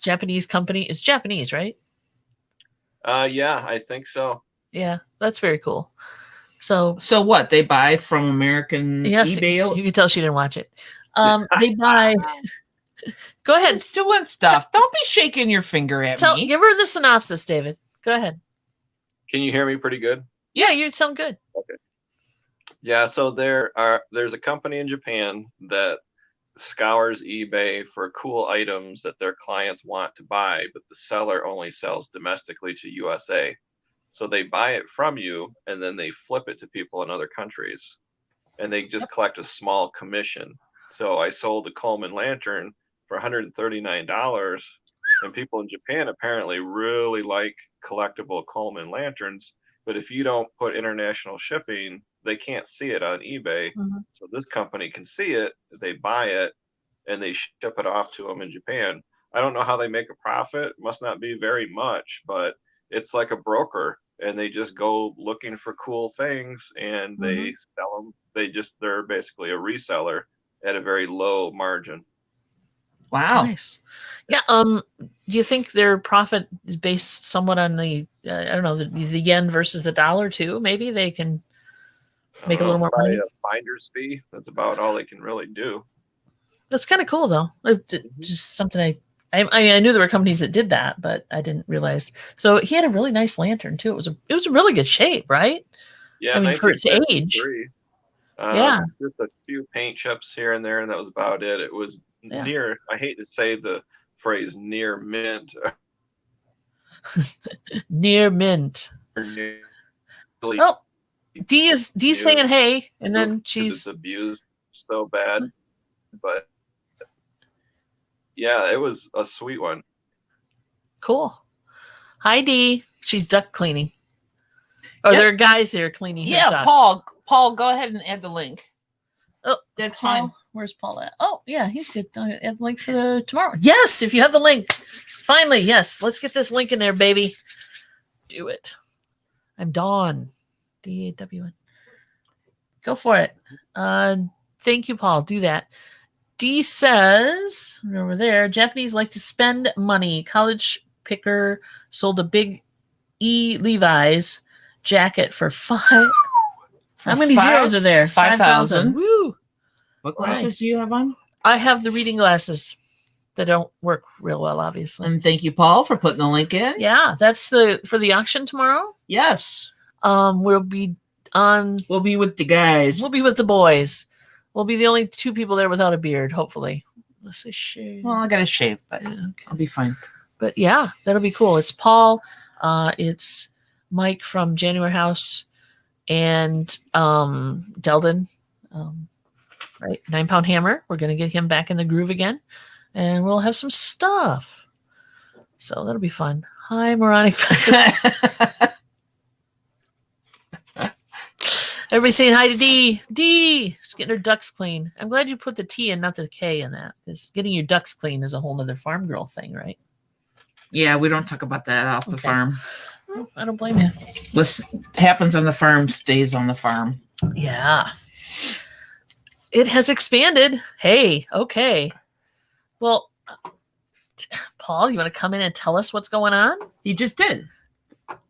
Japanese company. It's Japanese, right? Yeah, I think so. Yeah, that's very cool. So what? They buy from American eBay? You can tell she didn't watch it. They buy. Go ahead. It's doing stuff. Don't be shaking your finger at me. Give her the synopsis, David. Go ahead. Can you hear me pretty good? Yeah, you sound good. Okay. Yeah, so there's a company in Japan that scours eBay for cool items that their clients want to buy, but the seller only sells domestically to USA. So they buy it from you and then they flip it to people in other countries. and they just collect a small commission. So I sold a Coleman lantern for $139, and people in Japan apparently really like collectible Coleman lanterns. But if you don't put international shipping, they can't see it on eBay. Mhm. So this company can see it, they buy it, and they ship it off to them in Japan. I don't know how they make a profit. Must not be very much, but it's like a broker, and they just go looking for cool things and they sell them. They're basically a reseller at a very low margin. Wow. Nice. Yeah. Do you think their profit is based somewhat on the I don't know the yen versus the dollar too? Maybe they can make a little more Probably money. a finder's fee. That's about all they can really do. That's kind of cool though. Just something I knew there were companies that did that, but I didn't realize. So he had a really nice lantern too. It was a really good shape, right? Yeah, I mean, for its age. 1953. Yeah. Just a few paint chips here and there, and that was about it. It was near, I hate to say the phrase near mint. Near mint. Oh, D's saying hey, and then she's it's abused so bad. But yeah, it was a sweet one. Cool. Hi D. She's duck cleaning. Oh, there are guys there cleaning. Yeah, ducks. Paul, go ahead and add the link. Oh, that's Paul? fine. Where's Paul at? Oh, yeah, he's good. Add the link for the tomorrow. Yes, if you have the link. Finally, yes. Let's get this link in there, baby. Do it. I'm Dawn. D-A-W-N. Go for it. Thank you, Paul. Do that. D says, over there, Japanese like to spend money. College picker sold a big E. Levi's jacket for how many zeros are there? 5,000. Woo! What glasses do you have on? I have the reading glasses that don't work real well, obviously. And thank you, Paul, for putting the link in. Yeah, that's for the auction tomorrow. Yes. We'll be with the guys. We'll be with the boys. We'll be the only two people there without a beard, hopefully. Unless I shave. Well, I got to shave, but I'll be fine. But yeah, that'll be cool. It's Paul. It's Mike from January House, and Deldon. Right, 9 Pound Hammer. We're gonna get him back in the groove again, and we'll have some stuff. So that'll be fun. Hi, moronic. Everybody saying hi to D. D. Just getting her ducks clean. I'm glad you put the T and not the K in that, because getting your ducks clean is a whole other farm girl thing, right? Yeah, we don't talk about that off the farm. Well, I don't blame you. What happens on the farm stays on the farm. Yeah. It has expanded. Hey, okay. Well, Paul, you want to come in and tell us what's going on? He just did.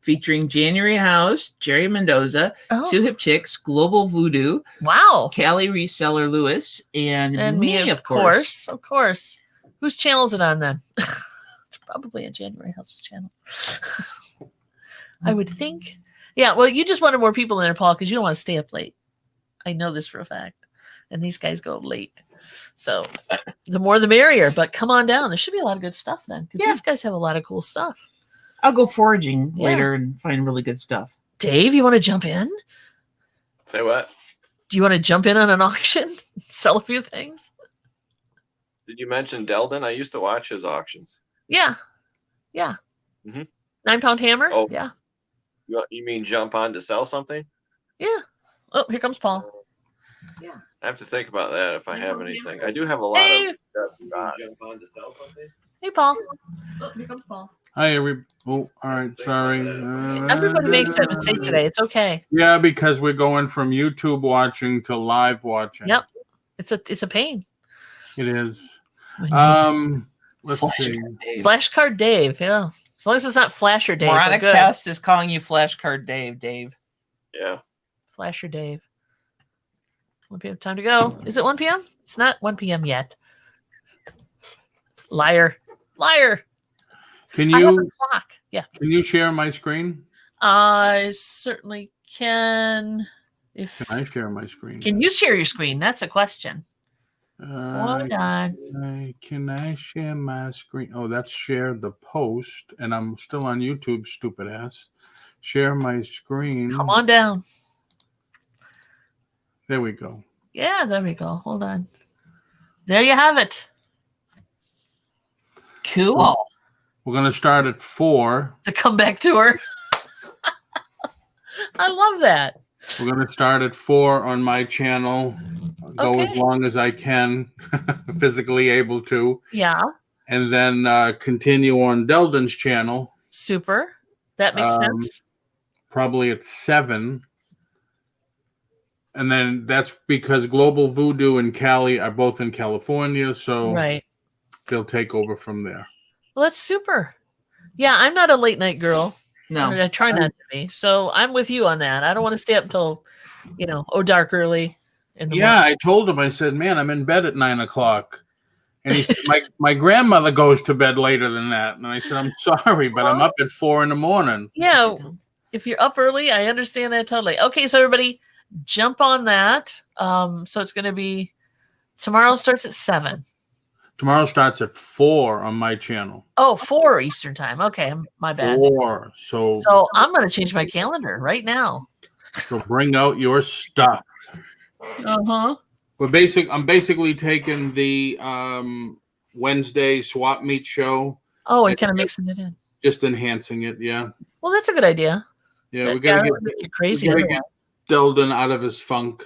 Featuring January House, Jerry Mendoza, Two Hip Chicks, Global Voodoo, wow, Callie Reseller Lewis, and me, of course. Of course. Whose channel is it on then? It's probably a January House's channel. I would think. Yeah, well, you just wanted more people in there, Paul, because you don't want to stay up late. I know this for a fact. And these guys go late. So the more the merrier. But come on down. There should be a lot of good stuff then, because these guys have a lot of cool stuff. I'll go foraging later and find really good stuff. Dave, you want to jump in? Say what? Do you want to jump in on an auction? Sell a few things? Did you mention Deldon? I used to watch his auctions. Yeah. Yeah. Mm-hmm. 9 Pound Hammer? Oh, yeah. You mean jump on to sell something? Yeah. Oh, here comes Paul. Yeah. I have to think about that if I have anything. I do have a lot of stuff. Jump on to sell something? Hey, Paul. Oh, here comes Paul. Hi, all right, sorry. Everybody makes that mistake today. It's okay. Yeah, because we're going from YouTube watching to live watching. Yep. It's a pain. It is. Let's see. Flashcard Dave, yeah. As long as it's not Flasher Dave. Moronic Pest is calling you Flashcard Dave. Yeah. Flasher Dave. 1 p.m. time to go. Is it 1 p.m.? It's not 1 p.m. yet. Liar. Can you? I have a clock. Yeah. Can you share my screen? I certainly can. Can I share my screen? Can you share your screen? That's a question. Hold on. Can I share my screen? Oh, that's share the post, and I'm still on YouTube. Stupid ass. Share my screen. Come on down. There we go. Yeah, there we go. Hold on. There you have it. Cool. We're going to start at 4. The comeback tour. I love that. We're going to start at 4 on my channel. Go as Okay. long as I can, physically able to. Yeah. And then continue on Deldon's channel. Super. That makes sense. Probably at 7. And then that's because Global Voodoo and Cali are both in California. So Right. they'll take over from there. Well, that's super. Yeah, I'm not a late night girl. No. I try not to be. So I'm with you on that. I don't want to stay up until, dark early in the morning. I told him, I said, man, I'm in bed at 9 o'clock. And he said, my grandmother goes to bed later than that. And I said, I'm sorry, but I'm up at 4 in the morning. Yeah. If you're up early, I understand that totally. Okay, so everybody jump on that. So it's going to be tomorrow starts at 7. Tomorrow starts at 4 on my channel. Oh, 4 Eastern time. Okay, my bad. 4. So I'm going to change my calendar right now. so bring out your stuff. Uh-huh. I'm basically taking the Wednesday swap meet show. Oh, and kind of mixing it in. Just enhancing it, yeah. Well, that's a good idea. Yeah, we gotta that would make you crazy. we gotta get Deldon out of his funk.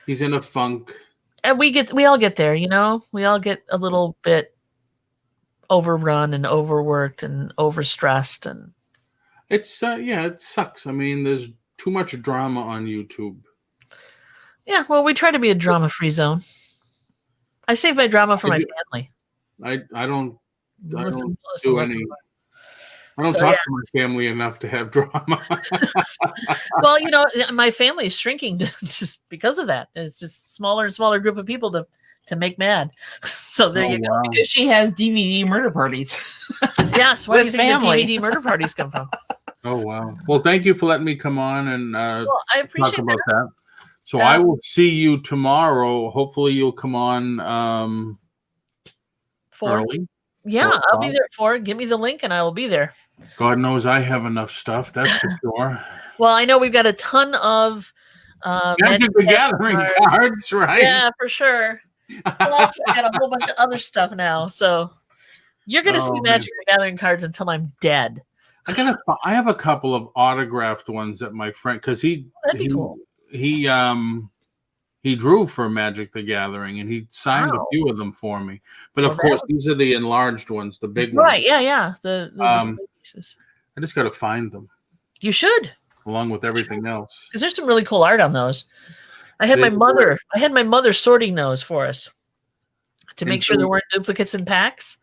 He's in a funk. And we all get there, we all get a little bit overrun and overworked and overstressed, and It's it sucks. I mean, there's too much drama on YouTube. yeah, well, we try to be a drama-free zone. I save my drama for my family. I don't Listen. do any. I don't talk to my family enough to have drama. Well, my family is shrinking just because of that. It's just smaller and smaller group of people to make mad. So there you go. Wow. Because she has DVD murder parties. Yes, where do you With think family. the DVD murder parties come from? Oh wow! Well, thank you for letting me come on and Well, I appreciate talk about that. that. So I will see you tomorrow. Hopefully, you'll come on 4. early. Yeah, 4 I'll be o'clock. there at 4. Give me the link and I will be there. God knows I have enough stuff. That's for sure. Well, I know we've got a ton of Magic the Gathering cards, right? Yeah, for sure. Plus, I got a whole bunch of other stuff now. So you're going to see Oh, Magic the Gathering cards until I'm dead. I have a couple of autographed ones that my friend, because That'd be cool. He drew for Magic the Gathering and he signed a Wow. few of them for me. But Well, of course, these are the enlarged ones, the big ones. Right, yeah. The display pieces. I just got to find them You should, along with everything else. because there's some really cool art on those. I had They- my mother sorting those for us to make sure there Into- weren't duplicates in packs.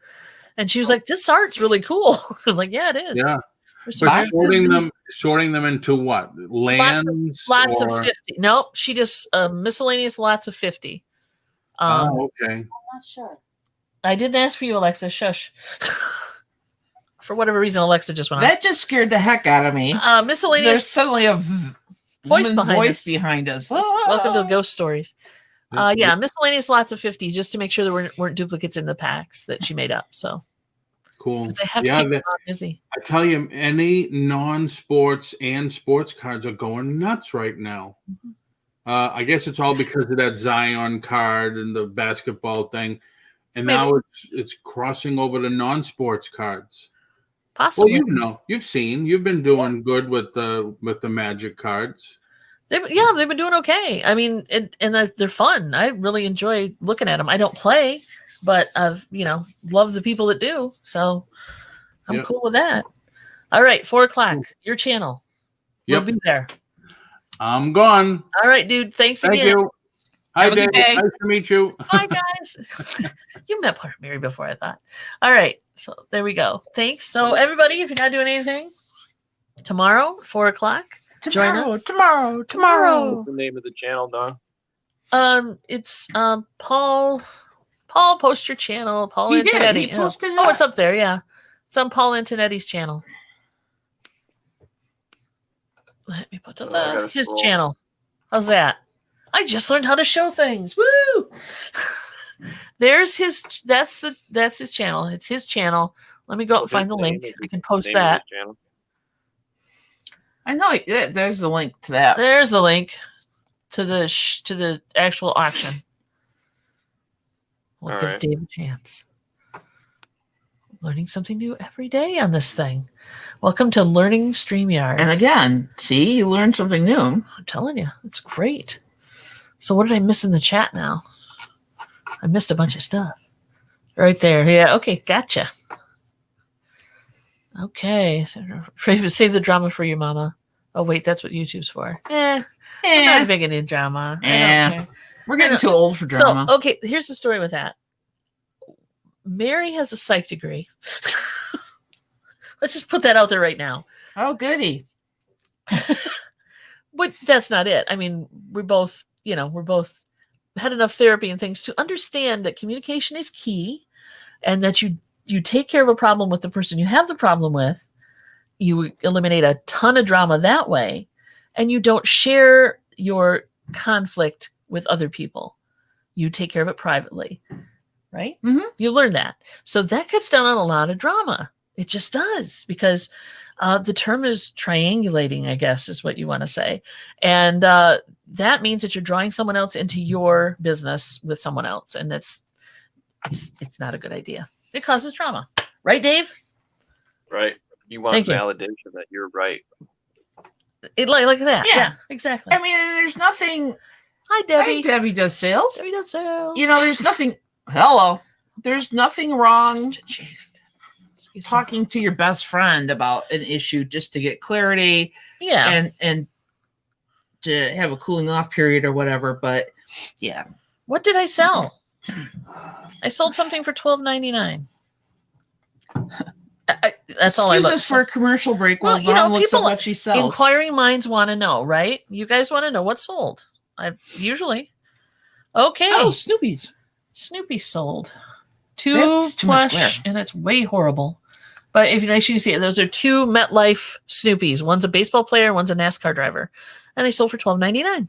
And she was like, "This art's really cool." I'm like, "Yeah, it is." Yeah. There's some But art. sorting them into what? Lands? Lots or... of 50. Nope, she just miscellaneous lots of 50. Oh, okay. I'm not sure. I didn't ask for you, Alexa. Shush. For whatever reason, Alexa just went That just scared the heck out of me. on. There's Miscellaneous suddenly a voice woman's behind voice us. behind us. Welcome to Ah. Ghost Stories. Yeah, miscellaneous lots of 50 just to make sure there weren't duplicates in the packs that she made up. So Cool. because I have to Yeah, keep them busy. I tell you, any non-sports and sports cards are going nuts right now. Mm-hmm. I guess it's all because of that Zion card and the basketball thing, and Maybe. now it's crossing over to non-sports cards. Well, Possibly. you've been doing good with the Magic cards. They've been doing okay. I mean, they're fun. I really enjoy looking at them. I don't play, but I've love the people that do. So I'm Yep. cool with that. All right, 4 o'clock. Your channel. Yep. We'll be there. I'm gone. All right, dude. Thanks Thank again. you. Hi, Have a good Dave. day. Nice to meet you. Bye, guys. You met Mary before, I thought. All right. So there we go. Thanks. So everybody, if you're not doing anything, tomorrow, 4 o'clock. Join us. Tomorrow. What's the name of the channel, Don? It's Paul. Paul, post your channel. Paul He did. Antonetti. He posted it Oh, up. it's up there. Yeah, it's on Paul Antonetti's channel. Let me put Oh, I gotta his scroll. channel. How's that? I just learned how to show things. Woo! There's his. That's his channel. It's his channel. Let me go out and What's find the his name? link. Is I it can post name of that. his channel? I know. There's the link to that. There's the link. to the actual auction. We'll All give right. Dave a chance. Learning something new every day on this thing. Welcome to Learning StreamYard. And again, see, you learned something new. I'm telling you, it's great. So what did I miss in the chat now? I missed a bunch of stuff. Right there. Yeah, okay, gotcha. Okay. Save the drama for your mama. Oh, wait, that's what YouTube's for. I'm not big into drama. I don't care. We're getting too old for drama. So, okay, here's the story with that. Mary has a psych degree. Let's just put that out there right now. Oh, goody. But that's not it. I mean, we're both had enough therapy and things to understand that communication is key, and that you take care of a problem with the person you have the problem with. You eliminate a ton of drama that way, and you don't share your conflict with other people. You take care of it privately, right? Mm-hmm. You learn that. So that cuts down on a lot of drama. It just does, because the term is triangulating, I guess, is what you want to say. And that means that you're drawing someone else into your business with someone else. And it's not a good idea. It causes drama. Right, Dave? Right. You want Thank you. validation that you're right. It like that. Yeah. Yeah, exactly. I mean, there's nothing. Hi, Debbie. Hi, Debbie does sales. Debbie does sales. You know, there's nothing. Hello. There's nothing wrong Excuse me. talking to your best friend about an issue just to get clarity Yeah. and to have a cooling off period or whatever. But yeah. What did I sell? I sold something for $12.99. That's all I Excuse looked us for a commercial break while Well, Vaughn looks at people- what she sells. Inquiring minds want to know, right? You guys want to know what sold. Usually. Okay. Oh, Snoopy's. Snoopy sold. Two That's too much plush, glare. and it's way horrible. But if you actually see it, those are two MetLife Snoopies. One's a baseball player, one's a NASCAR driver. And they sold for $12.99.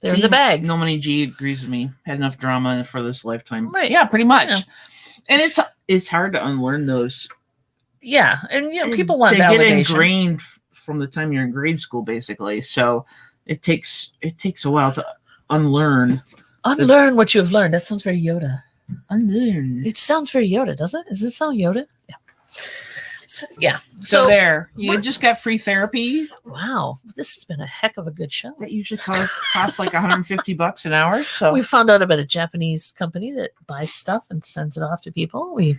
They're in the bag. Nomini G agrees with me. Had enough drama for this lifetime. Right. Yeah, pretty much. Yeah. And it's hard to unlearn those. Yeah. And people want they validation. get ingrained from the time you're in grade school, basically. So it takes a while to unlearn. Unlearn what you have learned. That sounds very Yoda. Unlearn. It sounds very Yoda, doesn't it? Does it sound Yoda? Yeah. So, yeah. So there, you we're- just got free therapy. Wow. This has been a heck of a good show. That usually costs like $150 an hour. So We found out about a Japanese company that buys stuff and sends it off to people. We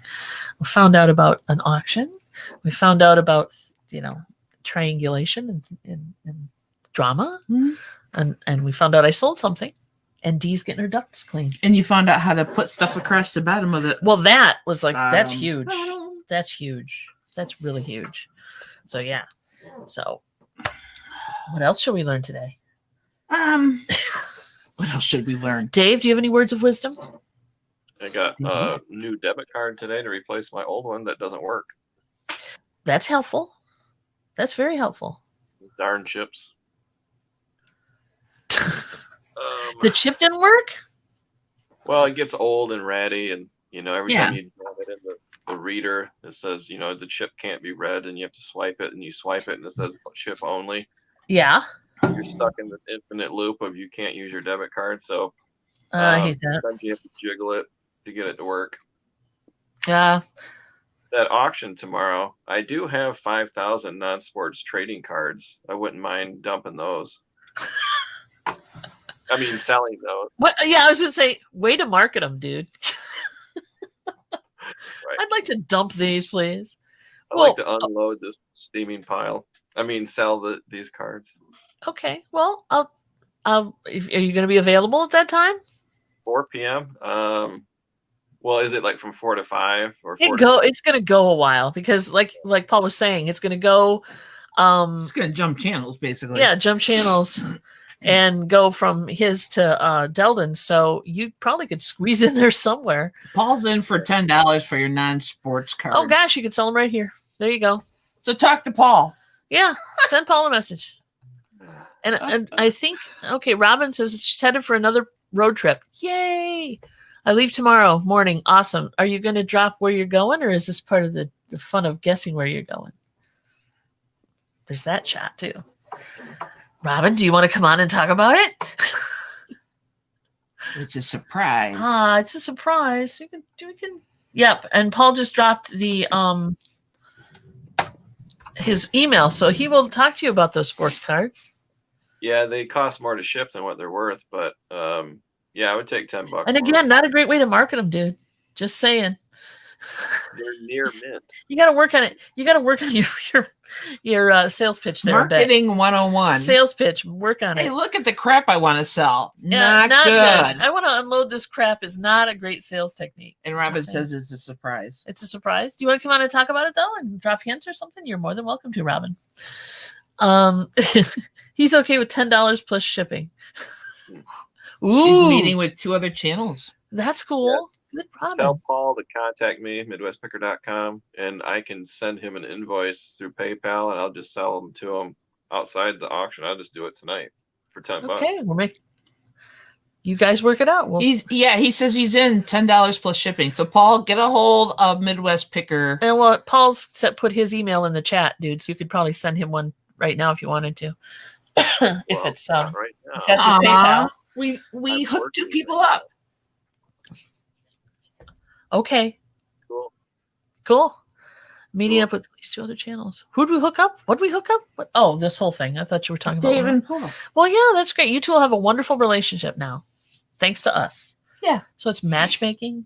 found out about an auction. We found out about, triangulation and drama. Mhm. And we found out I sold something. And Dee's getting her ducts clean. and you found out how to put stuff across the bottom of it. Well, that was that's Bottom. huge. That's huge. That's really huge. So, yeah. So, what else should we learn today? What else should we learn? Dave, do you have any words of wisdom? I got a new debit card today to replace my old one that doesn't work. That's helpful. That's very helpful. Darn chips. The chip didn't work? Well, it gets old and ratty, and every Yeah. time you drop it in the reader, it says the chip can't be read, and you have to swipe it, and you swipe it, and it says chip only. Yeah. You're stuck in this infinite loop of you can't use your debit card, so I hate that. sometimes you have to jiggle it to get it to work. Yeah. That auction tomorrow, I do have 5,000 non-sports trading cards. I wouldn't mind dumping those. I mean, selling those. What? Yeah, I was going to say, way to market them, dude. Right. I'd like to dump these, please. I like to unload this steaming pile. I mean, sell these cards. Okay. Well, are you going to be available at that time? 4 p.m. Well, is it like from 4 to 5 or 4 It's going to go a while because, like Paul was saying, it's going to go. It's gonna jump channels, basically. Yeah, jump channels. And go from his to Deldon, so you probably could squeeze in there somewhere. Paul's in for $10 for your non-sports card. Oh gosh, you could sell them right here. There you go. So talk to Paul. Yeah, send Paul a message. And I think Robin says she's headed for another road trip. Yay! I leave tomorrow morning. Awesome. Are you going to drop where you're going, or is this part of the fun of guessing where you're going? There's that chat too. Robin, do you want to come on and talk about it? It's a surprise. It's a surprise. We can. Yep. And Paul just dropped the his email, so he will talk to you about those sports cards. Yeah, they cost more to ship than what they're worth, but yeah, I would take $10. And again, not a great way to market them, dude. Just saying. They're near mint. You got to work on it. You got to work on your sales pitch there. Marketing 101. Sales pitch. Work on Hey, it. look at the crap I want to sell. Yeah, Not good. I want to unload this crap is not a great sales technique. And Robin Just saying. says it's a surprise. It's a surprise. Do you want to come on and talk about it though, and drop hints or something? You're more than welcome to, Robin. He's okay with $10 plus shipping. Ooh, She's meeting with 2 other channels. that's cool. Good, Robin. Tell Paul to contact me, midwestpicker.com, and I can send him an invoice through PayPal, and I'll just sell them to him outside the auction. I'll just do it tonight for $10. Okay, we'll make you guys work it out. He says he's in $10 plus shipping. So Paul, get a hold of Midwest Picker. And well, Paul's put his email in the chat, dude. So you could probably send him one right now if you wanted to. If it's not right now. if that's his PayPal. We I'm hooked 2 working people it. up. Okay. Cool. Meeting Cool. up with at least 2 other channels. Who'd we hook up? What'd we hook up? What? Oh, this whole thing. I thought you were talking about. Dave and Paul. Well, yeah, that's great. You two will have a wonderful relationship now, thanks to us. Yeah. So it's matchmaking,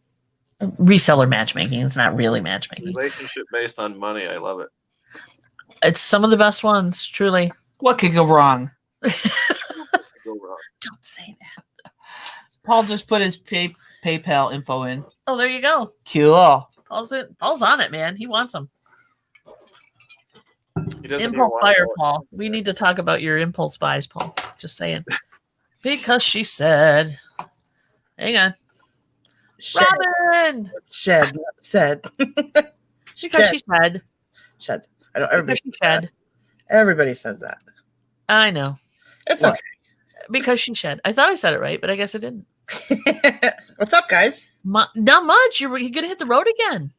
reseller matchmaking. It's not really matchmaking. Relationship based on money. I love it. It's some of the best ones, truly. What could go wrong? Go wrong. Don't say that. Paul just put his PayPal info in. Oh, there you go. Cool. Paul's on it, man. He wants them. He doesn't even Impulse want buyer, more. Paul. We need to talk about your impulse buys, Paul. Just saying. Because she said. Hang on. Shed. Robin! Shed. Not said. Because she said. Shed. I don't. Because Everybody, she said. everybody says that. I know. It's What? Because she said. I thought I said it right, but I guess I didn't. okay. What's up, guys? Not much. You're gonna hit the road again.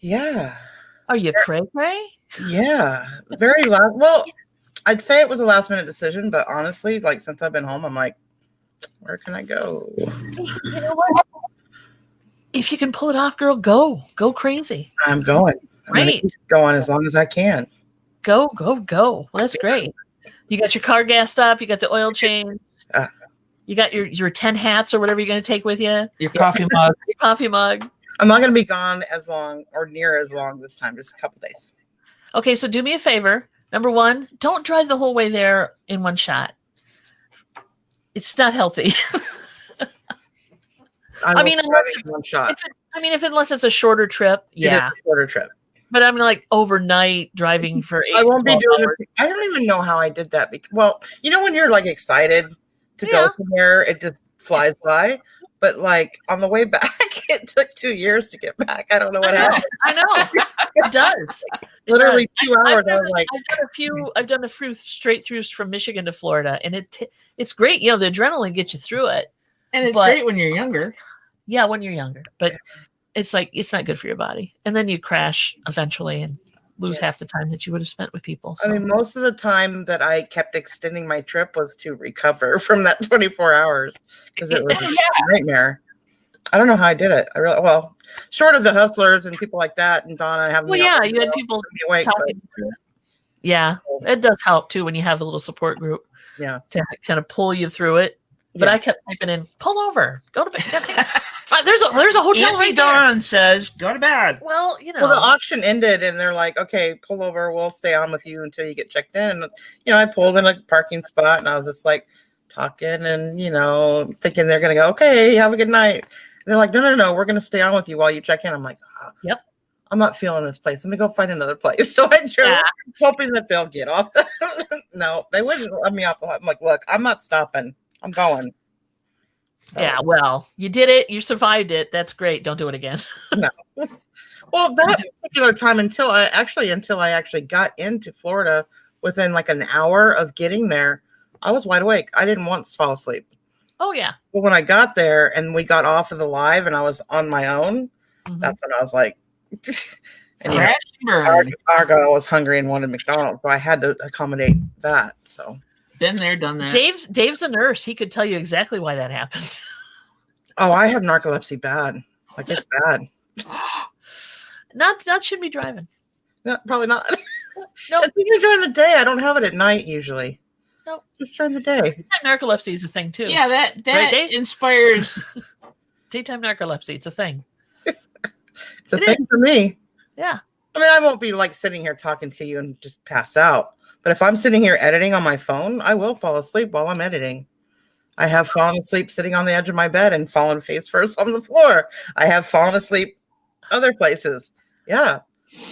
Yeah. Are you cray cray? Yeah. Very last. Well, I'd say it was a last minute decision, but honestly, like since I've been home, I'm like, where can I go? You know what? If you can pull it off, girl, go crazy. I'm going. I'm gonna Right. keep going as long as I can. Go. Well, that's great. You got your car gassed up. You got the oil change. You got your 10 hats or whatever you're going to take with you. Your coffee mug. Your coffee mug. I'm not going to be gone as long or near as long this time, just a couple days. Okay, so do me a favor. Number 1, don't drive the whole way there in one shot. It's not healthy. I mean, unless it's one shot. unless it's a shorter trip, It is yeah. a shorter trip. But I'm like overnight driving for 8 I won't be 12 doing hours. it. I don't even know how I did that. Well, you know when you're like excited to Yeah. go somewhere, it just flies by. But like on the way back, it took 2 years to get back. I don't know what happened. I know. It does. It Literally does. 2 hours. I I've was like, done a few straight throughs from Michigan to Florida, and it's great. You know, the adrenaline gets you through it. And it's But- great when you're younger. Yeah, when you're younger, but it's like it's not good for your body, and then you crash eventually and lose half the time that you would have spent with people. So. I mean, most of the time that I kept extending my trip was to recover from that 24 hours because it was a nightmare. I don't know how I did it. Short of the hustlers and people like that, and Donna having well, me yeah, up you had people be awake, but talking. Yeah, it does help too when you have a little support group. Yeah. To kind of pull you through it. But Yeah. I kept typing in, pull over, go to bed. There's a hotel Auntie right there. Dawn says, go to bed. Well, you know. Well, the auction ended, and they're like, "Okay, pull over. We'll stay on with you until you get checked in." And I pulled in a parking spot, and I was just like talking, and thinking they're gonna go, "Okay, have a good night." And they're like, "No, we're gonna stay on with you while you check in." I'm like, Yep. I'm not feeling this place. Let me go find another place." So I drove, Yeah. hoping that they'll get off. No, they wouldn't let me off the lot. I'm like, "Look, I'm not stopping. I'm going." So, Yeah, well, you did it. You survived it. That's great. Don't do it again. Well, that particular time until I actually got into Florida, within like an hour of getting there, I was wide awake. I didn't once fall asleep. Oh, yeah. But when I got there and we got off of the live and I was on my own, Mhm. that's when I was like, and Crash and burn. Argo was hungry and wanted McDonald's, so I had to accommodate that. So Been there, done that. Dave's a nurse. He could tell you exactly why that happened. Oh, I have narcolepsy bad. Like it's bad. Not should be driving. No, probably not. No, It's even during the day. I don't have it at night usually. Nope. Just during the day. narcolepsy is a thing too. Yeah, that Right, Dave? inspires. Daytime narcolepsy, it's a thing. It's a It thing for me. Yeah. I mean, I won't be like sitting here talking to you and just pass out. But if I'm sitting here editing on my phone, I will fall asleep while I'm editing. I have fallen asleep sitting on the edge of my bed and fallen face first on the floor. I have fallen asleep other places. Yeah.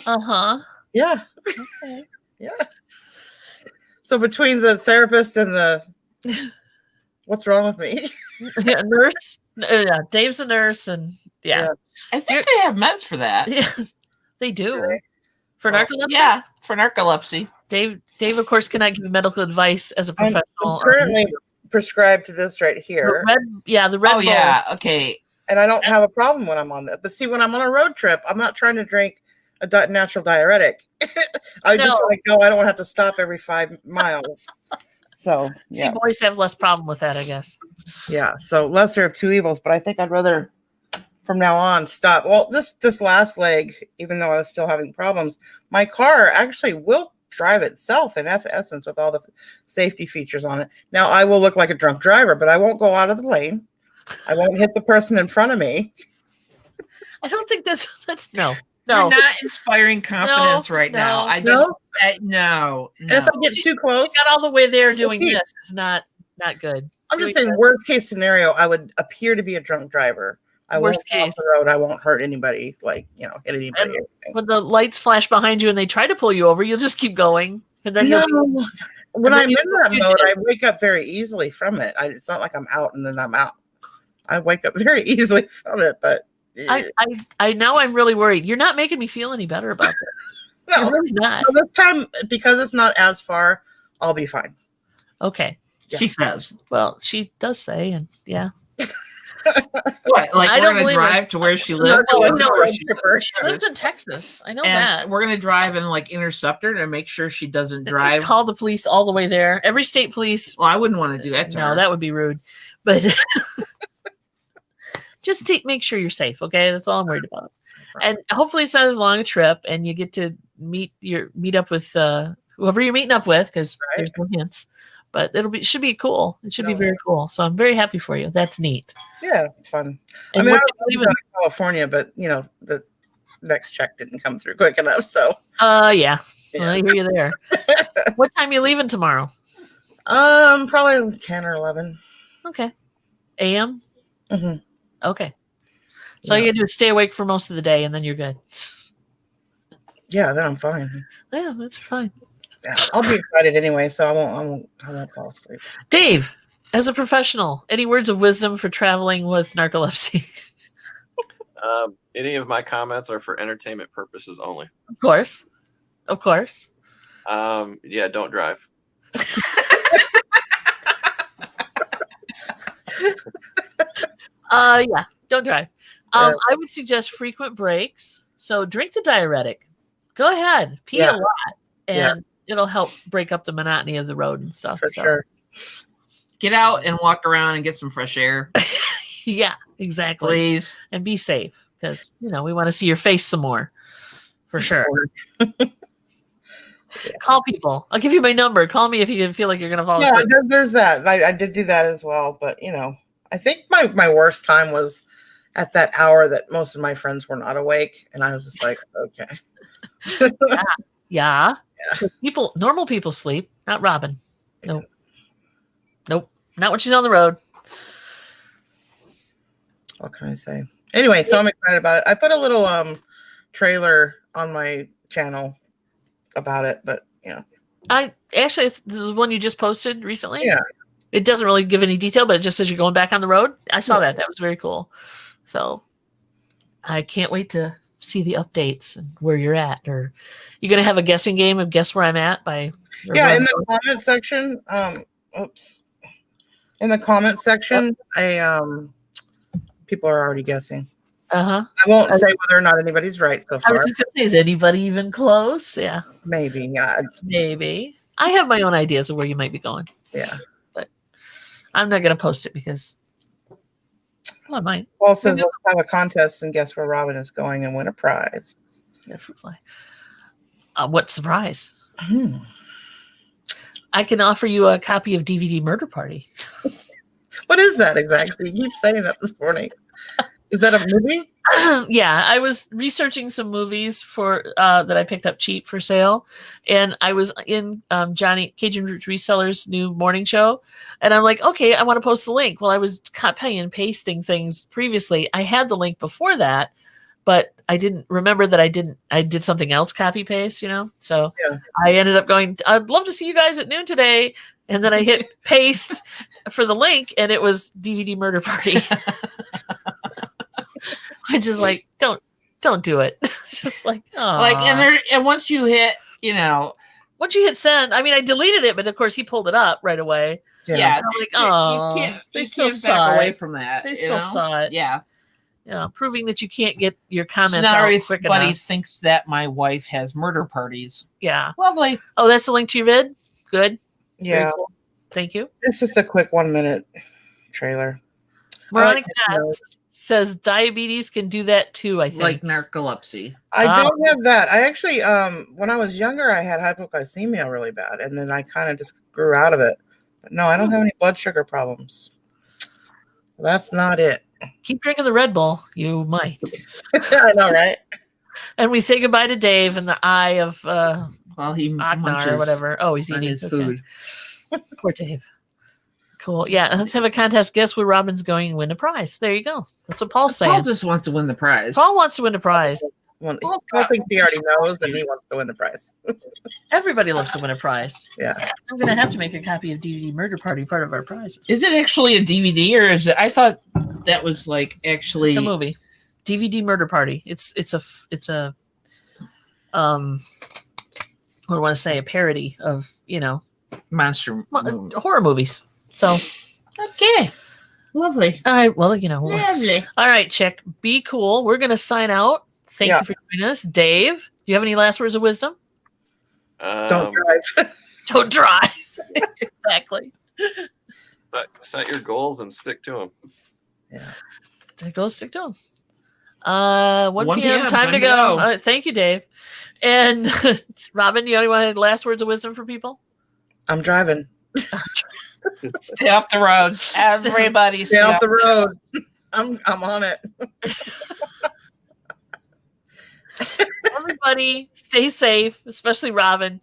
Uh-huh. Yeah. Okay. Yeah. So between the therapist and the what's wrong with me? Yeah, nurse. Yeah, Dave's a nurse, and yeah, I think they have meds for that. yeah. They do Really? for Well, narcolepsy. Yeah, for narcolepsy. Dave, of course, cannot give medical advice as a I'm professional. currently prescribed to this right the here. red Oh Bull. yeah. Okay. And I don't have a problem when I'm on that. But see, when I'm on a road trip, I'm not trying to drink a natural diuretic. I just No. want to go. I don't want to have to stop every 5 miles. So See, yeah, boys have less problem with that, I guess. yeah. So lesser of two evils. But I think I'd rather, from now on, stop. Well, this last leg, even though I was still having problems, my car actually will drive itself in essence with all the safety features on it. Now I will look like a drunk driver, but I won't go out of the lane. I won't hit the person in front of me. I don't think that's no. You're not inspiring confidence right now. I No? just no. And if I get too close, Got all the way there doing this is not good. I'm just Doing saying, worst case scenario, I would appear to be a drunk driver. I Worst won't go off case. the road. I won't hurt anybody, like, hit anybody. And or anything. when the lights flash behind you and they try to pull you over, you'll just keep going, and then No, you'll be, when and then I'm in you- that you mode, did. I wake up very easily from it. It's not like I'm out and then I'm out. I wake up very easily from it, but I now I'm really worried. You're not making me feel any better about this. no. You're really not. So this time, because it's not as far, I'll be fine. Okay. She says. Well, she does say, and yeah. What? Like I we're don't gonna believe drive to where she lives. No, and no, where she she lives in Texas. I know and that. we're gonna drive and like intercept her to make sure she doesn't drive. Call the police all the way there. Every state police. Well, I wouldn't want to do that to No, her. that would be rude. But just make sure you're safe. Okay, that's all I'm worried about. And hopefully it's not as long a trip, and you get to meet up with whoever you're meeting up with, because there's no hints. But should be cool. It should be very cool. So I'm very happy for you. That's neat. Yeah, it's fun. And I mean, I what was time you leaving California, but the next check didn't come through quick enough. So yeah. Well, I hear you there. What time you leaving tomorrow? probably 10 or 11. Okay. AM? Mhm. Okay. So all you gotta do is stay awake for most of the day, and then you're good. Yeah, then I'm fine. Yeah, that's fine. Yeah, I'll be excited anyway, so I won't fall asleep. Dave, as a professional, any words of wisdom for traveling with narcolepsy? Any of my comments are for entertainment purposes only. Of course. Yeah, don't drive. Yeah, don't drive. I would suggest frequent breaks. So drink the diuretic. Go ahead, pee a lot, and it'll help break up the monotony of the road and stuff. For sure. Get out and walk around and get some fresh air, Yeah, exactly. please. And be safe, because we want to see your face some more, for sure. Call people. I'll give you my number. Call me if you feel like you're gonna fall Yeah, asleep. there's that. I did do that as well, but I think my worst time was at that hour that most of my friends were not awake, and I was just like, okay. Yeah. Normal people sleep, not Robin. Nope. Not when she's on the road. What can I say? Anyway, so I'm excited about it. I put a little trailer on my channel about it, but I actually, the one you just posted recently. Yeah. It doesn't really give any detail, but it just says you're going back on the road. I saw that. That was very cool. So I can't wait to see the updates and where you're at. Or you're going to have a guessing game of guess where I'm at by. yeah, in the comment section. In the comment section, people are already guessing. Uh-huh. I won't say whether or not anybody's right so I far. was just going to say, is anybody even close? Yeah. Maybe, yeah. Maybe. I have my own ideas of where you might be going. Yeah. But I'm not going to post it because I might. Paul says let's have a contest and guess where Robin is going and win a prize. Yeah, fruit fly. What surprise? Hmm. I can offer you a copy of DVD Murder Party. What is that exactly? You keep saying that this morning. Is that a movie? Yeah, I was researching some movies for that I picked up cheap for sale, and I was in Johnny Cajun Roots Reseller's new morning show, and I'm like, okay, I want to post the link. Well, I was copying and pasting things previously. I had the link before that, but I didn't remember that I did something else copy paste, So Yeah. I ended up going, I'd love to see you guys at noon today, and then I hit paste for the link, and it was DVD Murder Party. Which is like, don't do it. Just like, oh, Like, and once you hit, once you hit send, I mean, I deleted it, but of course he pulled it up right away. yeah, I'm like, oh, you can't, they you still can't saw back away it. from that. They still saw it. Yeah. Yeah, proving that you can't get your So comments now out quick everybody enough. thinks that my wife has murder parties. Yeah. Lovely. Oh, that's the link to your vid? Good. Very Yeah. cool. Thank you. It's just a quick 1 minute trailer. Veronica I like says diabetes can do that too, I think. Like narcolepsy. I don't have that. I actually, when I was younger, I had hypoglycemia really bad, and then I kind of just grew out of it. But no, I don't have any blood sugar problems. That's not it. Keep drinking the Red Bull. You might. I know, right? And we say goodbye to Dave in the eye of Well, he Aknar munches or whatever. Oh, he's on eating his okay. food. Poor Dave. Cool. Yeah, let's have a contest. Guess where Robin's going and win a prize. There you go. That's what Paul's saying. Paul just wants to win the prize. Paul wants to win a prize. Well, Paul thinks he already knows, and he wants to win the prize. Everybody loves to win a prize. Yeah. I'm going to have to make a copy of DVD Murder Party part of our prizes. Is it actually a DVD or is it? I thought that was like actually. It's a movie. DVD Murder Party. It's a what do I want to say? A parody of monster horror movies. So okay, lovely. Lovely. All right, Chick. Be cool. We're gonna sign out. Thank you for joining us, Dave. Do you have any last words of wisdom? Don't drive. Don't drive. Exactly. Set your goals and stick to them. Yeah. Go stick to them. 1 p.m. Time to go. Thank you, Dave. And Robin, you want any last words of wisdom for people? I'm driving. Stay off the road. Everybody Stay off the road. I'm on it. Everybody stay safe, especially Robin.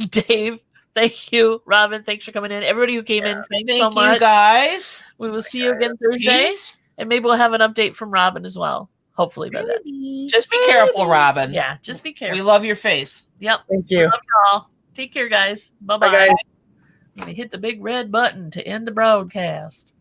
Dave, thank you. Robin, thanks for coming in. Everybody who came in, thanks so much. You guys. We will see you again Thursday. Peace. And maybe we'll have an update from Robin as well. Hopefully by then. Just be careful, Robin. Yeah, just be careful. We love your face. Yep. Thank you. Love you all. Take care, guys. Bye-bye. Bye, guys. I'm going to hit the big red button to end the broadcast.